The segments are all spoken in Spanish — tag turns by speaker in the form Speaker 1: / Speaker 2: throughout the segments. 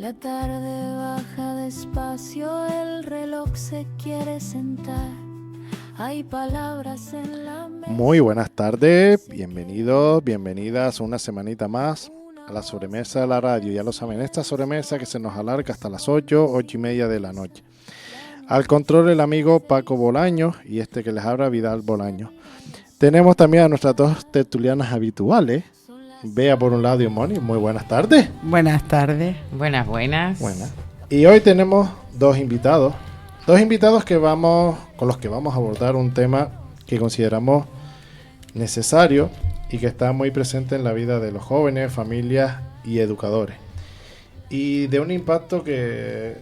Speaker 1: La tarde baja despacio, el reloj se quiere sentar. Hay palabras en la mesa.
Speaker 2: Muy buenas tardes, bienvenidos, bienvenidas una semanita más a la sobremesa de la radio. Ya lo saben, esta sobremesa que se nos alarga hasta las 8:30 de la noche. Al control el amigo Paco Bolaños y este que les habla Vidal Bolaños. Tenemos también a nuestras dos tertulianas habituales, Bea por un lado y Moni. Muy buenas tardes.
Speaker 3: Buenas tardes.
Speaker 4: Buenas.
Speaker 2: Buenas. Y hoy tenemos dos invitados con los que vamos a abordar un tema que consideramos necesario y que está muy presente en la vida de los jóvenes, familias y educadores. Y de un impacto que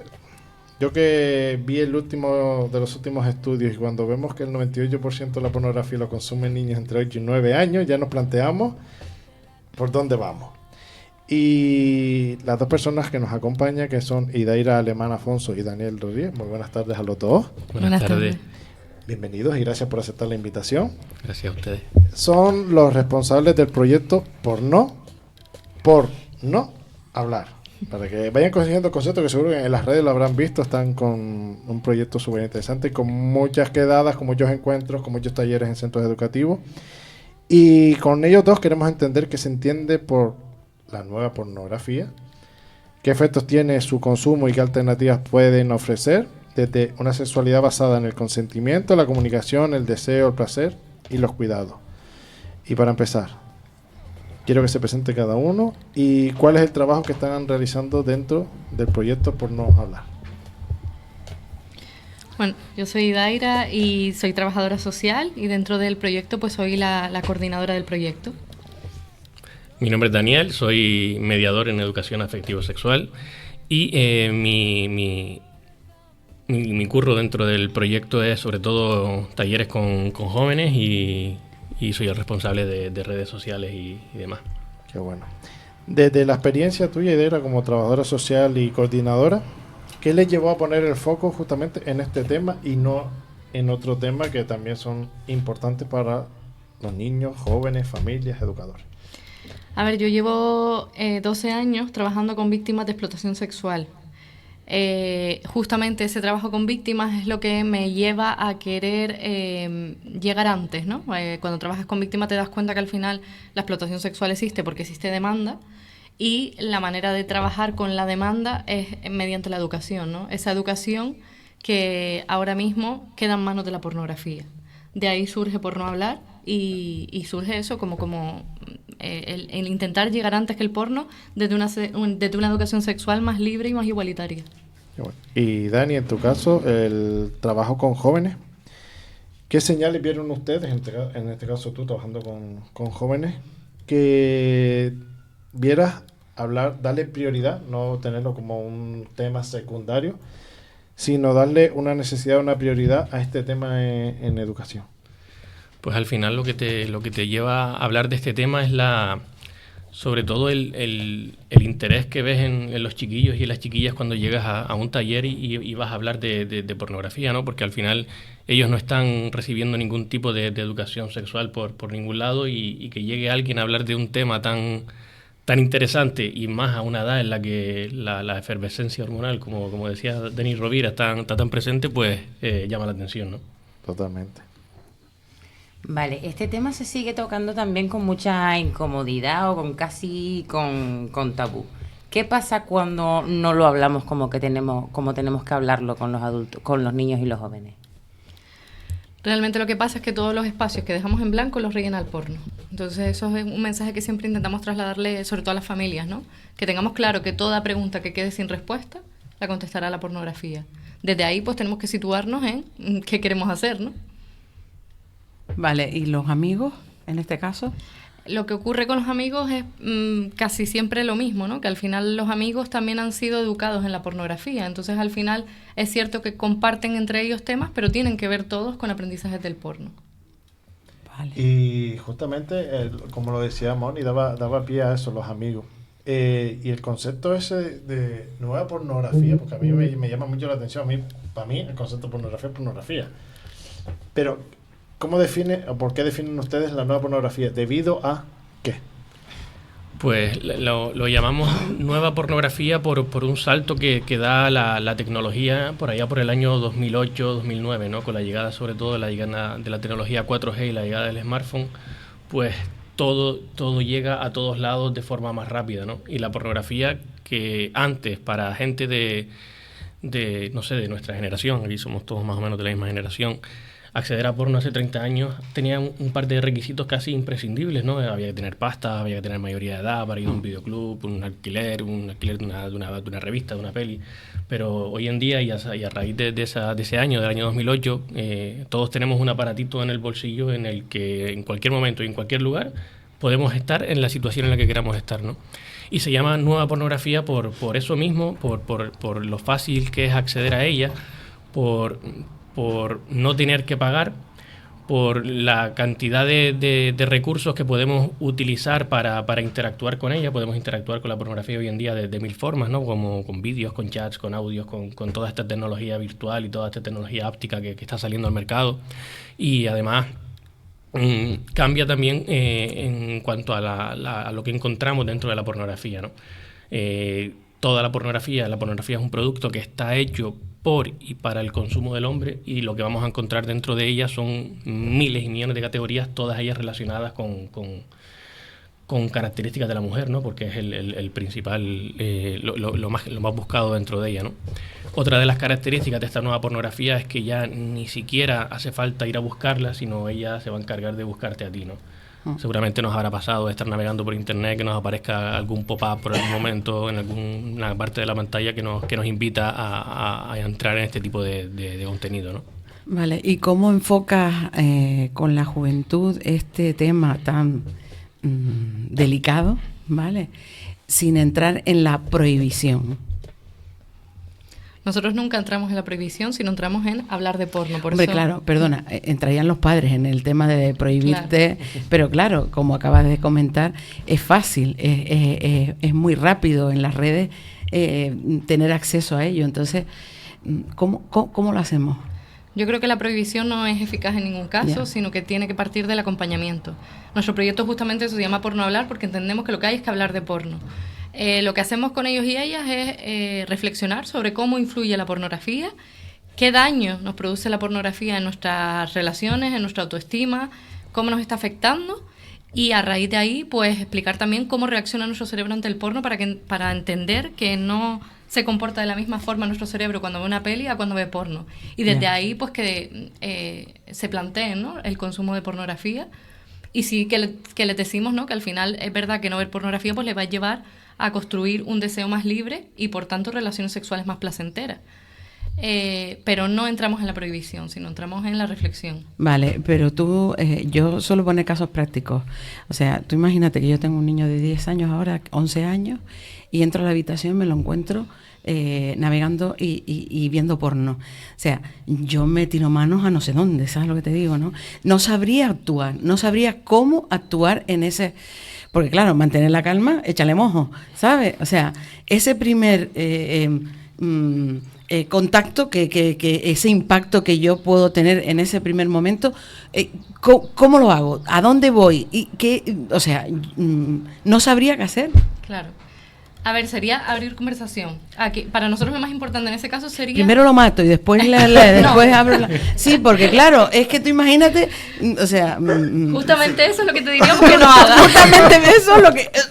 Speaker 2: yo que vi el último de los últimos estudios, y cuando vemos que el 98% de la pornografía lo consumen niños entre 8 y 9 años, ya nos planteamos por dónde vamos. Y las dos personas que nos acompañan, que son Idaira Alemán Afonso y Daniel Rodríguez. Muy buenas tardes a los dos.
Speaker 4: Buenas tardes.
Speaker 2: Bienvenidos y gracias por aceptar la invitación.
Speaker 4: Gracias a ustedes.
Speaker 2: Son los responsables del proyecto por no hablar. Para que vayan consiguiendo conceptos que seguro que en las redes lo habrán visto. Están con un proyecto súper interesante, con muchas quedadas, con muchos encuentros, con muchos talleres en centros educativos. Y con ellos dos queremos entender qué se entiende por la nueva pornografía, qué efectos tiene su consumo y qué alternativas pueden ofrecer, desde una sexualidad basada en el consentimiento, la comunicación, el deseo, el placer y los cuidados. Y para empezar, quiero que se presente cada uno y cuál es el trabajo que están realizando dentro del proyecto por no hablar.
Speaker 5: Bueno, yo soy Daira y soy trabajadora social y dentro del proyecto pues soy la coordinadora del proyecto.
Speaker 6: Mi nombre es Daniel, soy mediador en educación afectivo-sexual y mi curro dentro del proyecto es sobre todo talleres con jóvenes y soy el responsable de redes sociales y demás.
Speaker 2: Qué bueno. Desde la experiencia tuya, Idaira, como trabajadora social y coordinadora, ¿qué les llevó a poner el foco justamente en este tema y no en otro tema que también son importantes para los niños, jóvenes, familias, educadores?
Speaker 5: A ver, yo llevo 12 años trabajando con víctimas de explotación sexual. Justamente ese trabajo con víctimas es lo que me lleva a querer llegar antes, ¿no? Cuando trabajas con víctimas te das cuenta que al final la explotación sexual existe porque existe demanda y la manera de trabajar con la demanda es mediante la educación, ¿no? Esa educación que ahora mismo queda en manos de la pornografía. De ahí surge Por no hablar y surge eso como el intentar llegar antes que el porno desde una educación sexual más libre y más igualitaria.
Speaker 2: Y Dani, en tu caso, el trabajo con jóvenes, ¿qué señales vieron ustedes, en este caso tú trabajando con jóvenes, que vieras hablar, darle prioridad, no tenerlo como un tema secundario, sino darle una necesidad, una prioridad a este tema en educación?
Speaker 6: Pues al final lo que te lleva a hablar de este tema es sobre todo el interés que ves en los chiquillos y en las chiquillas cuando llegas a un taller y vas a hablar de pornografía, ¿no? Porque al final ellos no están recibiendo ningún tipo de educación sexual por ningún lado y que llegue alguien a hablar de un tema tan interesante y más a una edad en la que la efervescencia hormonal, como decía Denis Rovira, está tan presente, pues llama la atención, ¿no?
Speaker 2: Totalmente.
Speaker 4: Vale, este tema se sigue tocando también con mucha incomodidad o con tabú. ¿Qué pasa cuando no lo hablamos como tenemos que hablarlo con los adultos, con los niños y los jóvenes?
Speaker 5: Realmente lo que pasa es que todos los espacios que dejamos en blanco los rellena el porno. Entonces eso es un mensaje que siempre intentamos trasladarle, sobre todo a las familias, ¿no? Que tengamos claro que toda pregunta que quede sin respuesta la contestará la pornografía. Desde ahí pues tenemos que situarnos en qué queremos hacer, ¿no?
Speaker 3: Vale, ¿y los amigos en este caso?
Speaker 5: Lo que ocurre con los amigos es casi siempre lo mismo, ¿no? Que al final los amigos también han sido educados en la pornografía. Entonces al final es cierto que comparten entre ellos temas, pero tienen que ver todos con aprendizajes del porno.
Speaker 3: Vale.
Speaker 2: Y justamente, como lo decía Moni, daba pie a eso, los amigos. Y el concepto ese de nueva pornografía, porque a mí me llama mucho la atención. Para mí el concepto de pornografía es pornografía. Pero ¿cómo define o por qué definen ustedes la nueva pornografía? ¿Debido a qué?
Speaker 6: Pues lo llamamos nueva pornografía por un salto que da la tecnología por allá por el año 2008-2009, ¿no? Con la llegada, sobre todo, de la tecnología 4G y la llegada del smartphone, pues todo llega a todos lados de forma más rápida, ¿no? Y la pornografía, que antes para gente de no sé, de nuestra generación, aquí somos todos más o menos de la misma generación, acceder a porno hace 30 años tenía un par de requisitos casi imprescindibles, ¿no? Había que tener pasta, había que tener mayoría de edad para ir a un videoclub, un alquiler de una revista, de una peli. Pero hoy en día, y a raíz de ese año, del año 2008, todos tenemos un aparatito en el bolsillo en el que en cualquier momento y en cualquier lugar podemos estar en la situación en la que queramos estar, ¿no? Y se llama nueva pornografía por eso mismo, por lo fácil que es acceder a ella, por no tener que pagar, por la cantidad de recursos que podemos utilizar para interactuar con ella. Podemos interactuar con la pornografía hoy en día de mil formas, ¿no? Como con vídeos, con chats, con audios, con toda esta tecnología virtual y toda esta tecnología áptica que está saliendo al mercado. Y además cambia también en cuanto a lo que encontramos dentro de la pornografía, ¿no? Toda la pornografía es un producto que está hecho por y para el consumo del hombre, y lo que vamos a encontrar dentro de ella son miles y millones de categorías, todas ellas relacionadas con características de la mujer, ¿no? Porque es el principal, lo más buscado dentro de ella, ¿no? Otra de las características de esta nueva pornografía es que ya ni siquiera hace falta ir a buscarla, sino ella se va a encargar de buscarte a ti, ¿no? Seguramente nos habrá pasado de estar navegando por internet, que nos aparezca algún pop-up por algún momento en alguna parte de la pantalla que nos invita a entrar en este tipo de contenido, ¿no?
Speaker 3: Vale, ¿y cómo enfocas con la juventud este tema tan delicado, ¿vale? Sin entrar en la prohibición.
Speaker 5: Nosotros nunca entramos en la prohibición, sino entramos en hablar de porno. Por
Speaker 3: Hombre,
Speaker 5: eso...
Speaker 3: claro, perdona, entrarían los padres en el tema de prohibirte, pero claro, como acabas de comentar, es fácil, es muy rápido en las redes tener acceso a ello. Entonces, ¿cómo lo hacemos?
Speaker 5: Yo creo que la prohibición no es eficaz en ningún caso, sino que tiene que partir del acompañamiento. Nuestro proyecto justamente se llama Porno Hablar porque entendemos que lo que hay es que hablar de porno. Lo que hacemos con ellos y ellas es reflexionar sobre cómo influye la pornografía, qué daño nos produce la pornografía en nuestras relaciones, en nuestra autoestima, cómo nos está afectando, y a raíz de ahí pues explicar también cómo reacciona nuestro cerebro ante el porno para entender que no se comporta de la misma forma nuestro cerebro cuando ve una peli a cuando ve porno. Y desde ahí pues que se plantee, ¿no?, el consumo de pornografía. Y sí que les decimos, ¿no?, que al final es verdad que no ver pornografía pues le va a llevar a construir un deseo más libre y por tanto relaciones sexuales más placenteras. Pero no entramos en la prohibición, sino entramos en la reflexión.
Speaker 3: Vale, pero tú, yo solo pone casos prácticos. O sea, tú imagínate que yo tengo un niño de 10 años ahora, 11 años, y entro a la habitación y me lo encuentro navegando y viendo porno. O sea, yo me tiro manos a no sé dónde, ¿sabes lo que te digo, no? No sabría actuar, no sabría cómo actuar en ese... Porque claro, mantener la calma, échale mojo, ¿sabes? O sea, ese primer contacto, que ese impacto que yo puedo tener en ese primer momento, ¿cómo lo hago? ¿A dónde voy? ¿Y qué? O sea, no sabría qué hacer.
Speaker 5: Claro. A ver, sería abrir conversación. Aquí, para nosotros lo más importante en ese caso sería...
Speaker 3: Primero lo mato y después después abro la... Sí, porque claro, es que tú imagínate, o sea...
Speaker 5: Justamente eso es lo que te diríamos que no hagas.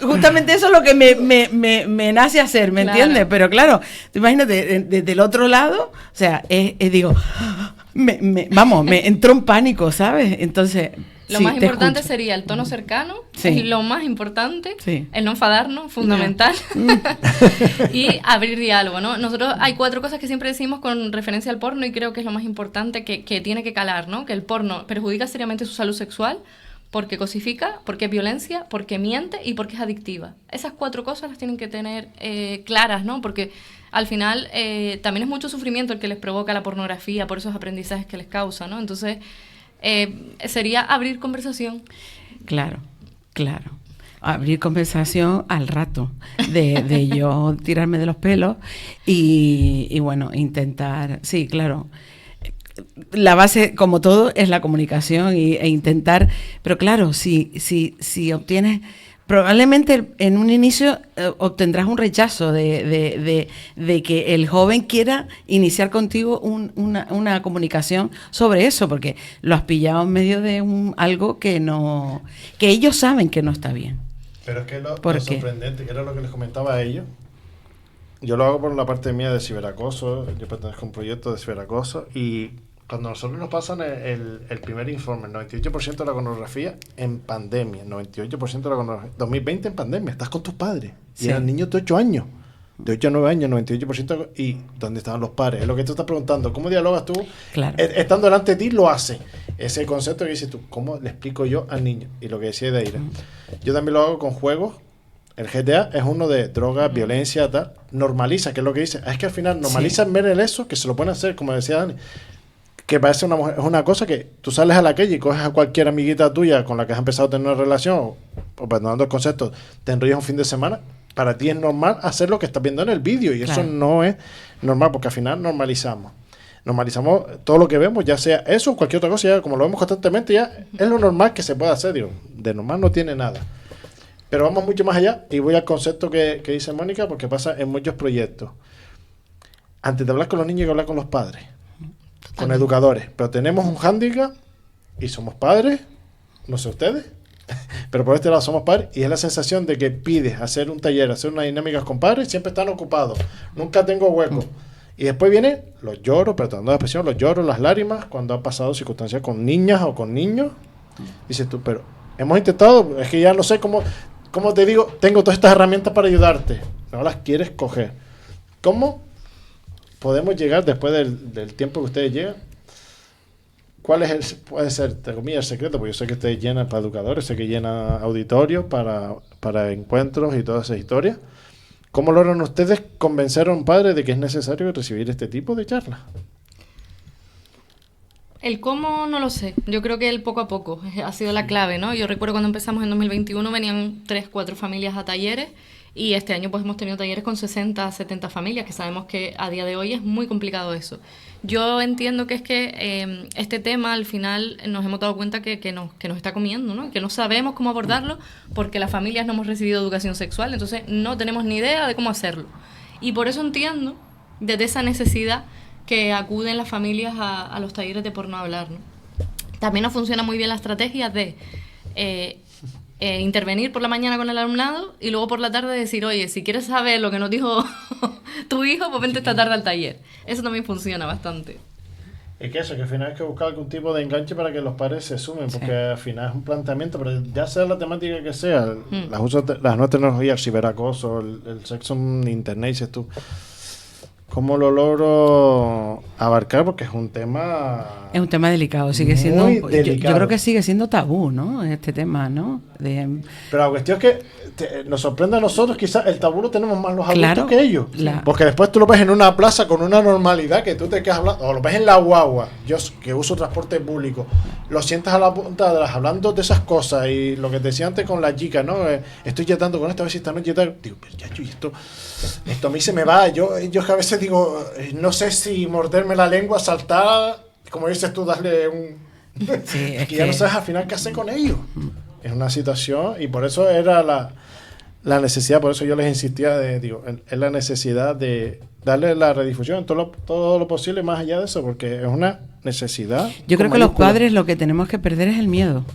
Speaker 3: Justamente eso es lo que me nace hacer, ¿me entiendes? Pero claro, tú imagínate, desde el otro lado, o sea, digo, me entró en pánico, ¿sabes? Entonces...
Speaker 5: Lo más importante sería el tono cercano, es lo más importante, el no enfadarnos, fundamental, y abrir diálogo, ¿no? Nosotros hay 4 cosas que siempre decimos con referencia al porno y creo que es lo más importante que tiene que calar, ¿no? Que el porno perjudica seriamente su salud sexual porque cosifica, porque es violencia, porque miente y porque es adictiva. Esas 4 cosas las tienen que tener claras, ¿no? Porque al final también es mucho sufrimiento el que les provoca la pornografía por esos aprendizajes que les causa, ¿no? Entonces... sería abrir conversación.
Speaker 3: Claro. Abrir conversación al rato de yo tirarme de los pelos y bueno, intentar, sí, claro. La base, como todo, es la comunicación e intentar, pero claro, si obtienes probablemente en un inicio obtendrás un rechazo de que el joven quiera iniciar contigo una comunicación sobre eso, porque lo has pillado en medio de algo que ellos saben que no está bien.
Speaker 2: Pero es que lo sorprendente, que era lo que les comentaba a ellos, yo lo hago por la parte mía de ciberacoso, yo pertenezco a un proyecto de ciberacoso, y cuando nosotros nos pasan el primer informe, el 98% de la pornografía en pandemia, 98% de la pornografía, 2020 en pandemia, estás con tus padres, y eran niños de 8 años, de 8 a 9 años, 98%, y ¿dónde estaban los padres? Es lo que tú estás preguntando, ¿cómo dialogas tú?
Speaker 3: Claro.
Speaker 2: Estando delante de ti, lo hace. Ese concepto que dices tú, ¿cómo le explico yo al niño? Y lo que decía Daira, yo también lo hago con juegos. El GTA es uno de drogas, violencia, tal. Normaliza, que es lo que dice. Es que al final normalizan ver el eso, que se lo pueden hacer, como decía Dani. Que parece una mujer, es una cosa que tú sales a la calle y coges a cualquier amiguita tuya con la que has empezado a tener una relación, o perdonando el concepto, te enrollas un fin de semana. Para ti es normal hacer lo que estás viendo en el vídeo, y eso no es normal, porque al final normalizamos todo lo que vemos, ya sea eso o cualquier otra cosa, ya como lo vemos constantemente, ya es lo normal que se puede hacer. Digo, de normal no tiene nada. Pero vamos mucho más allá, y voy al concepto que dice Mónica, porque pasa en muchos proyectos. Antes de hablar con los niños hay que hablar con los padres, con educadores. Pero tenemos un hándicap, y somos padres, no sé ustedes, pero por este lado somos padres, y es la sensación de que pides hacer un taller, hacer unas dinámicas con padres, siempre están ocupados, nunca tengo hueco. Y después vienen los lloros, perdonando la expresión, los lloros, las lágrimas, cuando han pasado circunstancias con niñas o con niños. Dices tú, pero hemos intentado, es que ya no sé cómo te digo, tengo todas estas herramientas para ayudarte, no las quieres coger. ¿Cómo podemos llegar después del tiempo que ustedes llegan? ¿Cuál puede ser, entre comillas, el secreto? Porque yo sé que ustedes llenan para educadores, sé que llenan auditorios para encuentros y todas esas historias. ¿Cómo logran ustedes convencer a un padre de que es necesario recibir este tipo de charlas?
Speaker 5: El cómo no lo sé. Yo creo que el poco a poco ha sido la clave, ¿no? Yo recuerdo cuando empezamos en 2021 venían 3-4 familias a talleres, y este año pues hemos tenido talleres con 60-70 familias, que sabemos que a día de hoy es muy complicado eso. Yo entiendo que es que este tema al final nos hemos dado cuenta que nos está comiendo, ¿no? Que no sabemos cómo abordarlo porque las familias no hemos recibido educación sexual, entonces no tenemos ni idea de cómo hacerlo. Y por eso entiendo desde esa necesidad que acuden las familias a los talleres de Por No Hablar, ¿no? También nos funciona muy bien la estrategia de intervenir por la mañana con el alumnado y luego por la tarde decir, oye, si quieres saber lo que nos dijo tu hijo, pues vente esta tarde al taller. Eso también funciona bastante.
Speaker 2: Es que eso, que al final hay que buscar algún tipo de enganche para que los padres se sumen, porque al final es un planteamiento, pero ya sea la temática que sea, las nuevas tecnologías, el ciberacoso, el sexo en internet, dices tú, ¿cómo lo logro abarcar? Porque es un tema...
Speaker 3: Es un tema delicado, sigue siendo...
Speaker 2: delicado.
Speaker 3: Yo creo que sigue siendo tabú, ¿no? Este tema, ¿no?
Speaker 2: Pero la cuestión es que nos sorprende a nosotros, quizás el tabú lo tenemos más los adultos que ellos. Porque después tú lo ves en una plaza con una normalidad que tú te quedas hablando, o lo ves en la guagua, yo que uso transporte público, lo sientas a la punta de las hablando de esas cosas, y lo que te decía antes con la chica, ¿no? Estoy yetando con esto, a ver si esta noche tal. Digo, pero ya, esto a mí se me va. Yo a veces digo, no sé si morderme la lengua, saltar, como dices tú, darle un...
Speaker 3: Sí,
Speaker 2: que ya no sabes al final qué hacer con ellos. Es una situación, y por eso era la necesidad, por eso yo les insistía, es la necesidad de darle la redifusión, todo lo posible más allá de eso, porque es una necesidad.
Speaker 3: Yo creo que los padres lo que tenemos que perder es el miedo.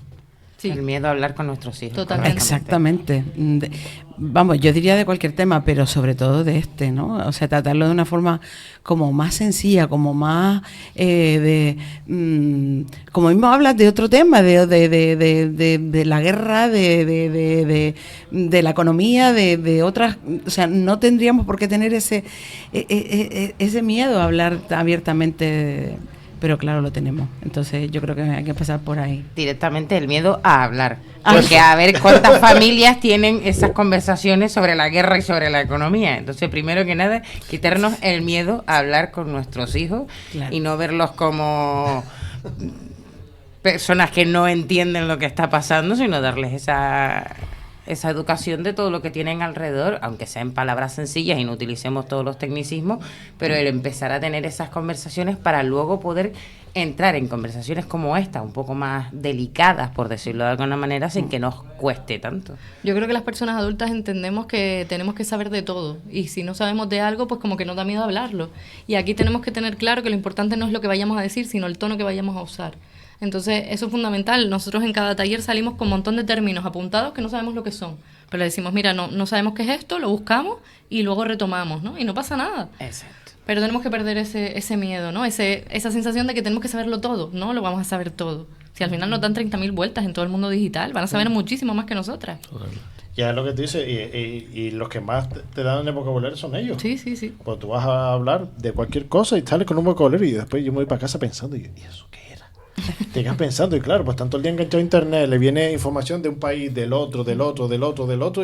Speaker 4: Sí. El miedo a hablar con nuestros hijos.
Speaker 5: Totalmente.
Speaker 3: Exactamente. Vamos, yo diría de cualquier tema, pero sobre todo de este, ¿no? O sea, tratarlo de una forma como más sencilla, como más como mismo hablas de otro tema, de la guerra, de la economía, de otras, o sea, no tendríamos por qué tener ese miedo a hablar abiertamente. Pero claro, lo tenemos. Entonces yo creo que hay que pasar por ahí.
Speaker 4: Directamente el miedo a hablar. Porque a ver cuántas familias tienen esas conversaciones sobre la guerra y sobre la economía. Entonces, primero que nada, quitarnos el miedo a hablar con nuestros hijos, y no verlos como personas que no entienden lo que está pasando, sino darles esa educación de todo lo que tienen alrededor, aunque sea en palabras sencillas y no utilicemos todos los tecnicismos, pero el empezar a tener esas conversaciones para luego poder entrar en conversaciones como esta, un poco más delicadas, por decirlo de alguna manera, sin que nos cueste tanto.
Speaker 5: Yo creo que las personas adultas entendemos que tenemos que saber de todo, y si no sabemos de algo, pues como que nos da miedo hablarlo. Y aquí tenemos que tener claro que lo importante no es lo que vayamos a decir, sino el tono que vayamos a usar. Entonces, eso es fundamental. Nosotros en cada taller salimos con un montón de términos apuntados que no sabemos lo que son. Pero le decimos, mira, no sabemos qué es esto, lo buscamos y luego retomamos, ¿no? Y no pasa nada.
Speaker 4: Exacto.
Speaker 5: Pero tenemos que perder ese miedo, ¿no? Esa sensación de que tenemos que saberlo todo. No lo vamos a saber todo. Si al final nos dan 30.000 vueltas en todo el mundo digital, van a saber muchísimo más que nosotras.
Speaker 2: Ya es lo que tú dices, y los que más te dan en el vocabulario son ellos.
Speaker 5: Sí, sí, sí.
Speaker 2: Pues tú vas a hablar de cualquier cosa y sales con un vocabulario y después yo me voy para casa pensando, ¿y eso qué era? Te quedas pensando, y claro, pues tanto el día enganchado a internet, le viene información de un país, del otro,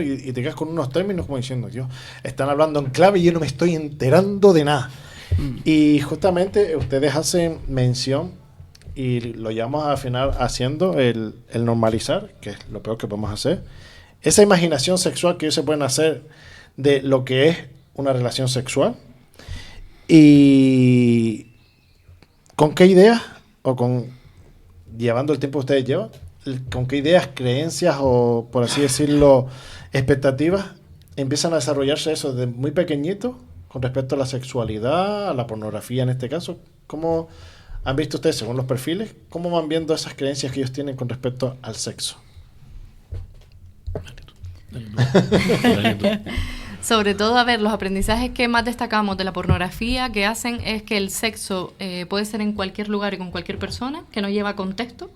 Speaker 2: y te quedas con unos términos como diciendo, Dios, están hablando en clave y yo no me estoy enterando de nada. Y justamente ustedes hacen mención, y lo llamamos al final haciendo el normalizar, que es lo peor que podemos hacer, esa imaginación sexual que ellos se pueden hacer de lo que es una relación sexual. ¿Y con qué ideas, o llevando el tiempo que ustedes llevan, con qué ideas, creencias o, por así decirlo, expectativas empiezan a desarrollarse eso desde muy pequeñito con respecto a la sexualidad, a la pornografía en este caso? ¿Cómo han visto ustedes, según los perfiles, cómo van viendo esas creencias que ellos tienen con respecto al sexo?
Speaker 5: Sobre todo, a ver, los aprendizajes que más destacamos de la pornografía que hacen es que el sexo puede ser en cualquier lugar y con cualquier persona, que no lleva contexto.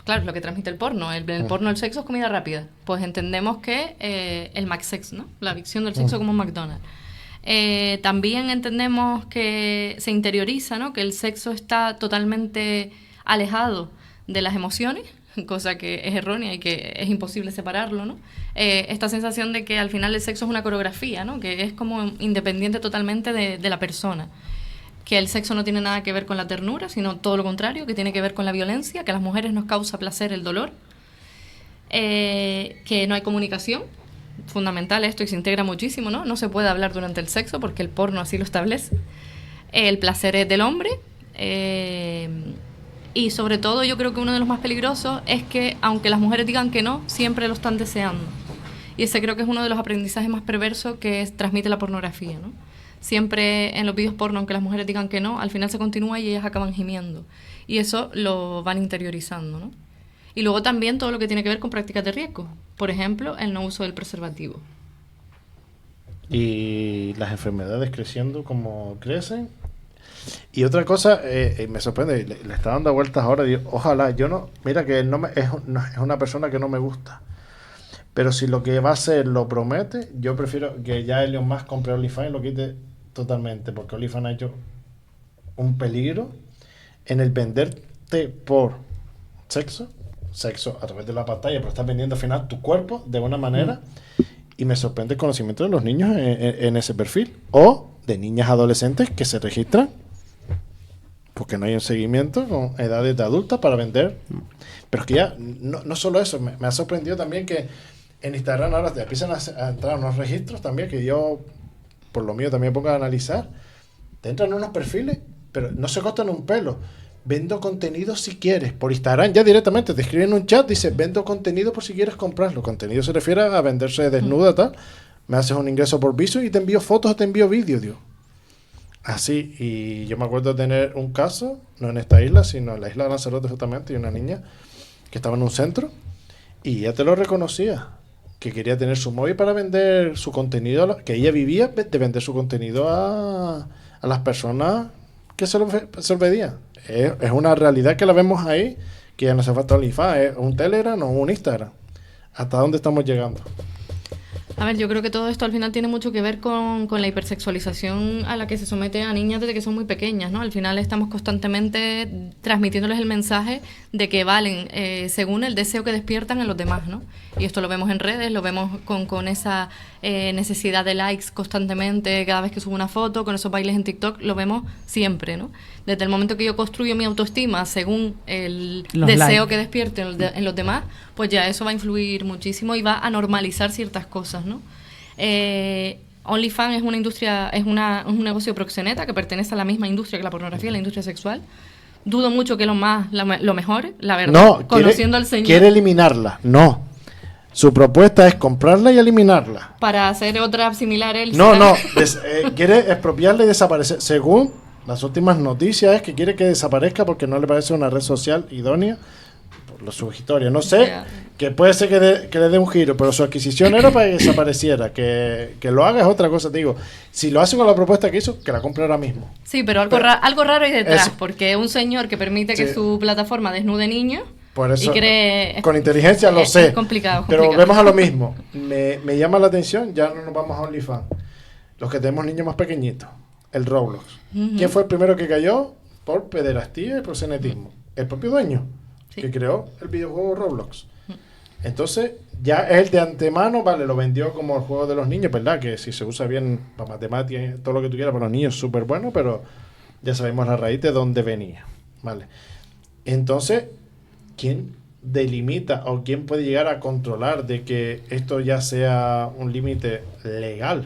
Speaker 5: Claro, es lo que transmite el porno. El porno, el sexo es comida rápida. Pues entendemos que el McSex, ¿no? La adicción del sexo como un McDonald's. También entendemos que se interioriza, ¿no? Que el sexo está totalmente alejado de las emociones, cosa que es errónea y que es imposible separarlo, ¿no? Esta sensación de que al final el sexo es una coreografía, ¿no? Que es como independiente totalmente de la persona. Que el sexo no tiene nada que ver con la ternura, sino todo lo contrario, que tiene que ver con la violencia, que a las mujeres nos causa placer el dolor, que no hay comunicación, fundamental esto, y se integra muchísimo, ¿no? No se puede hablar durante el sexo porque el porno así lo establece. El placer es del hombre, y sobre todo yo creo que uno de los más peligrosos es que aunque las mujeres digan que no, siempre lo están deseando. Y ese creo que es uno de los aprendizajes más perversos que transmite la pornografía, ¿no? Siempre en los vídeos porno, aunque las mujeres digan que no, al final se continúa y ellas acaban gimiendo. Y eso lo van interiorizando, ¿no? Y luego también todo lo que tiene que ver con prácticas de riesgo. Por ejemplo, el no uso del preservativo.
Speaker 2: Y las enfermedades creciendo como crecen. Y otra cosa, me sorprende, le está dando vueltas ahora, digo, ojalá, yo no, mira que es una persona que no me gusta. Pero si lo que va a hacer lo promete, yo prefiero que ya Elon Musk compre OnlyFans y lo quite totalmente, porque OnlyFans ha hecho un peligro en el venderte por sexo a través de la pantalla, pero estás vendiendo al final tu cuerpo de una manera, y me sorprende el conocimiento de los niños en ese perfil, o de niñas adolescentes que se registran porque no hay un seguimiento con edades de adulta para vender. Pero es que ya, no solo eso, me ha sorprendido también que en Instagram ahora te empiezan a entrar unos registros también, que yo, por lo mío, también pongo a analizar. Te entran unos perfiles, pero no se costan un pelo. Vendo contenido si quieres. Por Instagram ya directamente te escriben un chat, dice, vendo contenido por si quieres comprarlo. Contenido se refiere a venderse desnuda, tal. Me haces un ingreso por viso y te envío fotos o te envío vídeos, Dios. Así, y yo me acuerdo de tener un caso, no en esta isla, sino en la isla de Lanzarote justamente, y una niña que estaba en un centro y ella te lo reconocía, que quería tener su móvil para vender su contenido, que ella vivía de vender su contenido a las personas que se lo pedían. Es una realidad que la vemos ahí, que ya no se falta OnlyFans, es un Telegram o un Instagram. ¿Hasta dónde estamos llegando?
Speaker 5: A ver, yo creo que todo esto al final tiene mucho que ver con la hipersexualización a la que se somete a niñas desde que son muy pequeñas, ¿no? Al final estamos constantemente transmitiéndoles el mensaje de que valen según el deseo que despiertan en los demás, ¿no? Y esto lo vemos en redes, lo vemos con esa necesidad de likes constantemente cada vez que subo una foto, con esos bailes en TikTok, lo vemos siempre, ¿no? Desde el momento que yo construyo mi autoestima según el
Speaker 3: Los
Speaker 5: deseo
Speaker 3: likes.
Speaker 5: que despierto en los demás, pues ya eso va a influir muchísimo y va a normalizar ciertas cosas, ¿no? OnlyFans es una industria, es un negocio proxeneta que pertenece a la misma industria que la pornografía, la industria sexual. Dudo mucho que lo mejor, la verdad,
Speaker 2: No,
Speaker 5: conociendo al Señor.
Speaker 2: quiere eliminarla. No. Su propuesta es comprarla y eliminarla.
Speaker 5: Para hacer otra similar él.
Speaker 2: No, quiere expropiarla y desaparecer. Según las últimas noticias es que quiere que desaparezca porque no le parece una red social idónea por su historia. No sé, que puede ser que le dé un giro, pero su adquisición era para que desapareciera. Que lo haga es otra cosa. Te digo, si lo hace con la propuesta que hizo, que la compre ahora mismo.
Speaker 5: Sí, pero algo raro hay detrás,
Speaker 2: Eso.
Speaker 5: porque un señor que permite que su plataforma desnude niños.
Speaker 2: Por eso,
Speaker 5: Y cree,
Speaker 2: con inteligencia lo sé.
Speaker 5: Es complicado.
Speaker 2: Pero volvemos a lo mismo. Me llama la atención, ya no nos vamos a OnlyFans. Los que tenemos niños más pequeñitos, el Roblox. ¿Quién fue el primero que cayó? Por pederastía y proxenetismo. El propio dueño, que creó el videojuego Roblox. Entonces, ya él de antemano, vale, lo vendió como el juego de los niños, ¿verdad? Que si se usa bien para matemáticas, todo lo que tú quieras para los niños, súper bueno, pero ya sabemos la raíz de dónde venía, ¿vale? Entonces, ¿quién delimita o quién puede llegar a controlar de que esto ya sea un límite legal?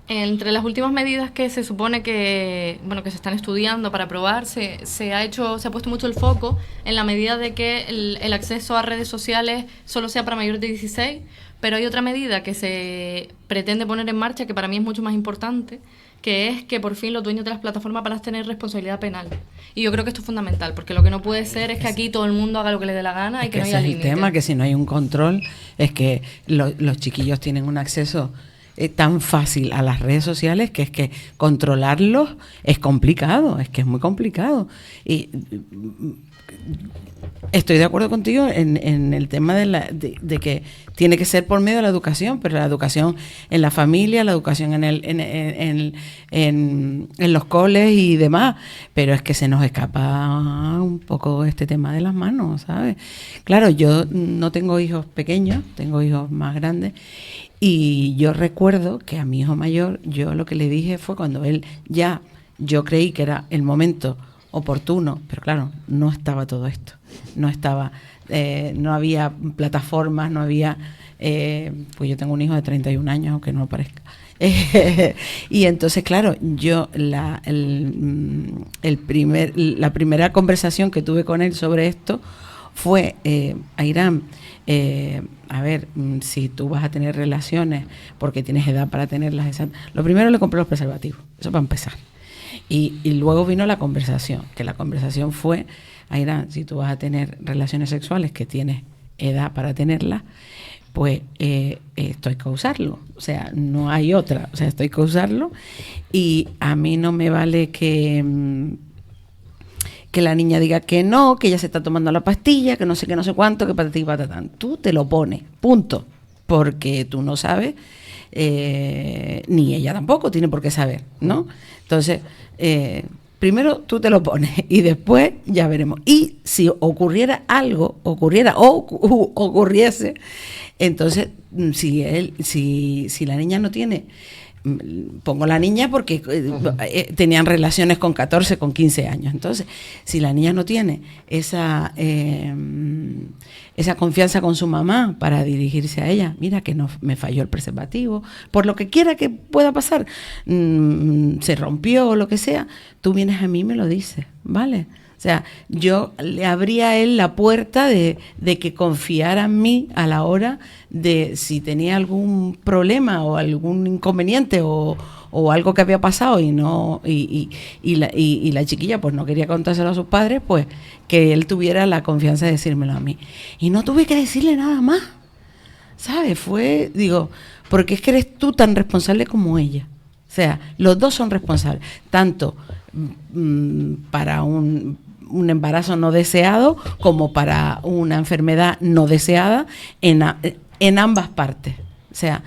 Speaker 5: Entre las últimas medidas que se supone que se están estudiando para aprobar, se ha puesto mucho el foco en la medida de que el acceso a redes sociales solo sea para mayores de 16, pero hay otra medida que se pretende poner en marcha que para mí es mucho más importante, que es que por fin los dueños de las plataformas van a tener responsabilidad penal. Y yo creo que esto es fundamental, porque lo que no puede ser es que aquí todo el mundo haga lo que le dé la gana y que no haya límites.
Speaker 3: Ese es el tema, que si no hay un control, es que los chiquillos tienen un acceso tan fácil a las redes sociales que es que controlarlos es complicado, es que es muy complicado. Y estoy de acuerdo contigo en el tema de que tiene que ser por medio de la educación, pero la educación en la familia, la educación en los coles y demás, pero es que se nos escapa un poco este tema de las manos, ¿sabes? Claro, yo no tengo hijos pequeños, tengo hijos más grandes, y yo recuerdo que a mi hijo mayor, yo lo que le dije fue cuando yo creí que era el momento oportuno, pero claro, no estaba todo esto, no había plataformas, no había, pues yo tengo un hijo de 31 años, aunque no lo parezca, y entonces claro, yo la primera conversación que tuve con él sobre esto fue, Airán, a ver, si tú vas a tener relaciones porque tienes edad para tenerlas, lo primero le compré los preservativos, eso para empezar. Y luego vino la conversación, que la conversación fue, Aira, si tú vas a tener relaciones sexuales que tienes edad para tenerlas, pues esto hay que usarlo. O sea, no hay otra. O sea, esto hay que usarlo. Y a mí no me vale que la niña diga que no, que ella se está tomando la pastilla, que no sé qué, no sé cuánto, que patatí, patatán. Tú te lo pones, punto. Porque tú no sabes, ni ella tampoco tiene por qué saber, ¿no? Entonces, primero tú te lo pones y después ya veremos. Y si ocurriera algo, ocurriese, entonces, si la niña no tiene, pongo la niña porque tenían relaciones con 14, con 15 años. Entonces, si la niña no tiene esa confianza con su mamá para dirigirse a ella, mira que no me falló el preservativo, por lo que quiera que pueda pasar, se rompió o lo que sea, tú vienes a mí y me lo dices, ¿vale? O sea, yo le abría a él la puerta de que confiara en mí a la hora de si tenía algún problema o algún inconveniente o algo que había pasado y la chiquilla pues no quería contárselo a sus padres, pues que él tuviera la confianza de decírmelo a mí. Y no tuve que decirle nada más, ¿sabes? Porque es que eres tú tan responsable como ella. O sea, los dos son responsables, tanto para un embarazo no deseado como para una enfermedad no deseada en ambas partes. O sea,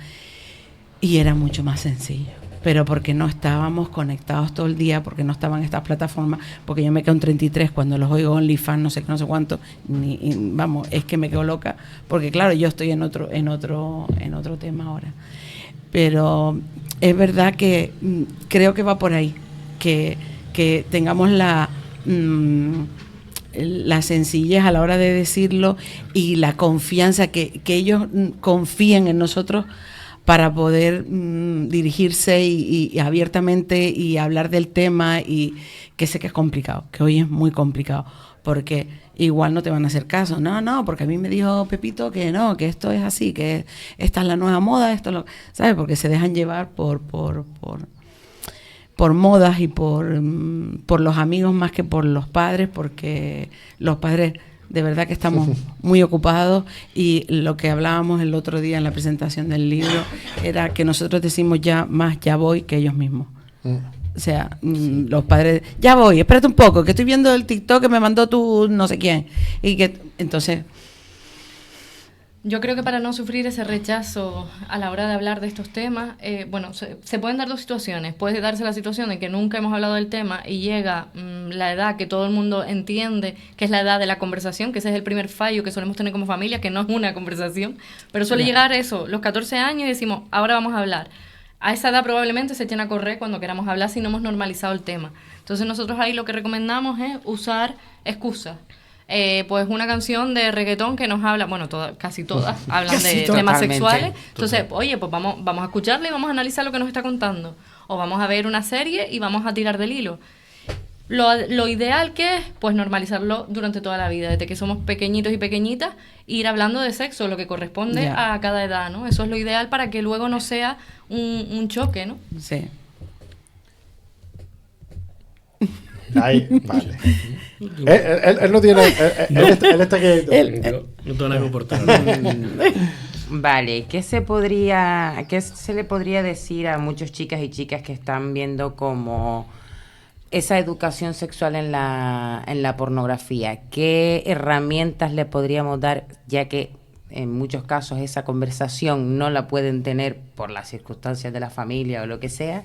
Speaker 3: y era mucho más sencillo. Pero porque no estábamos conectados todo el día, porque no estaban estas plataformas, porque yo me quedo en 33 cuando los oigo OnlyFans, no sé cuánto, es que me quedo loca, porque claro, yo estoy en otro tema ahora. Pero es verdad que creo que va por ahí, que que tengamos la sencillez a la hora de decirlo y la confianza, que ellos confíen en nosotros para poder dirigirse y abiertamente y hablar del tema, y que sé que es complicado, que hoy es muy complicado, porque igual no te van a hacer caso. No, porque a mí me dijo Pepito que no, que esto es así, que esta es la nueva moda, ¿sabes? Porque se dejan llevar por modas y por los amigos más que por los padres, porque los padres de verdad que estamos muy ocupados, y lo que hablábamos el otro día en la presentación del libro era que nosotros decimos ya voy que ellos mismos. O sea, los padres, ya voy, espérate un poco, que estoy viendo el TikTok que me mandó tu no sé quién. Y que entonces...
Speaker 5: Yo creo que para no sufrir ese rechazo a la hora de hablar de estos temas, se pueden dar dos situaciones. Puede darse la situación de que nunca hemos hablado del tema y llega la edad que todo el mundo entiende, que es la edad de la conversación, que ese es el primer fallo que solemos tener como familia, que no es una conversación, pero suele llegar eso, los 14 años, y decimos, ahora vamos a hablar. A esa edad probablemente se echen a correr cuando queramos hablar si no hemos normalizado el tema. Entonces nosotros ahí lo que recomendamos es usar excusas. Pues una canción de reggaetón que nos habla, casi todas hablan de temas sexuales. Entonces, oye, pues vamos a escucharla y vamos a analizar lo que nos está contando. O vamos a ver una serie y vamos a tirar del hilo. Lo ideal que es, pues normalizarlo durante toda la vida, desde que somos pequeñitos y pequeñitas, ir hablando de sexo, lo que corresponde a cada edad, ¿no? Eso es lo ideal para que luego no sea un choque, ¿no?
Speaker 3: Sí.
Speaker 2: Ahí, vale. Él no tiene... Él está que...
Speaker 6: No te van a comportar.
Speaker 4: Vale, ¿qué se le podría decir a muchas chicas y chicas que están viendo como esa educación sexual en la pornografía? ¿Qué herramientas le podríamos dar, ya que en muchos casos esa conversación no la pueden tener por las circunstancias de la familia o lo que sea?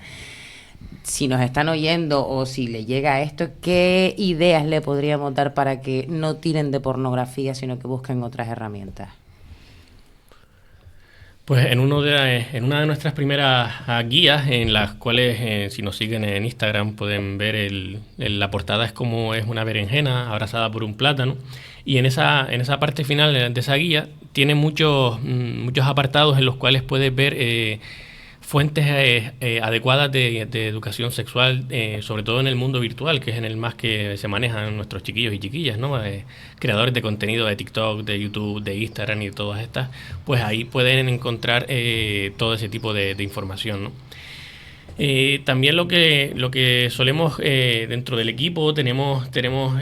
Speaker 4: Si nos están oyendo o si le llega esto, ¿qué ideas le podríamos dar para que no tiren de pornografía, sino que busquen otras herramientas?
Speaker 6: Pues en una de nuestras primeras guías, en las cuales si nos siguen en Instagram pueden ver la portada, es como es una berenjena abrazada por un plátano, y en esa parte final de esa guía tiene muchos apartados en los cuales puedes ver fuentes adecuadas de educación sexual, sobre todo en el mundo virtual, que es en el más que se manejan nuestros chiquillos y chiquillas, ¿no? Creadores de contenido de TikTok, de YouTube, de Instagram y de todas estas, pues ahí pueden encontrar todo ese tipo de información, ¿no? También lo que solemos dentro del equipo, tenemos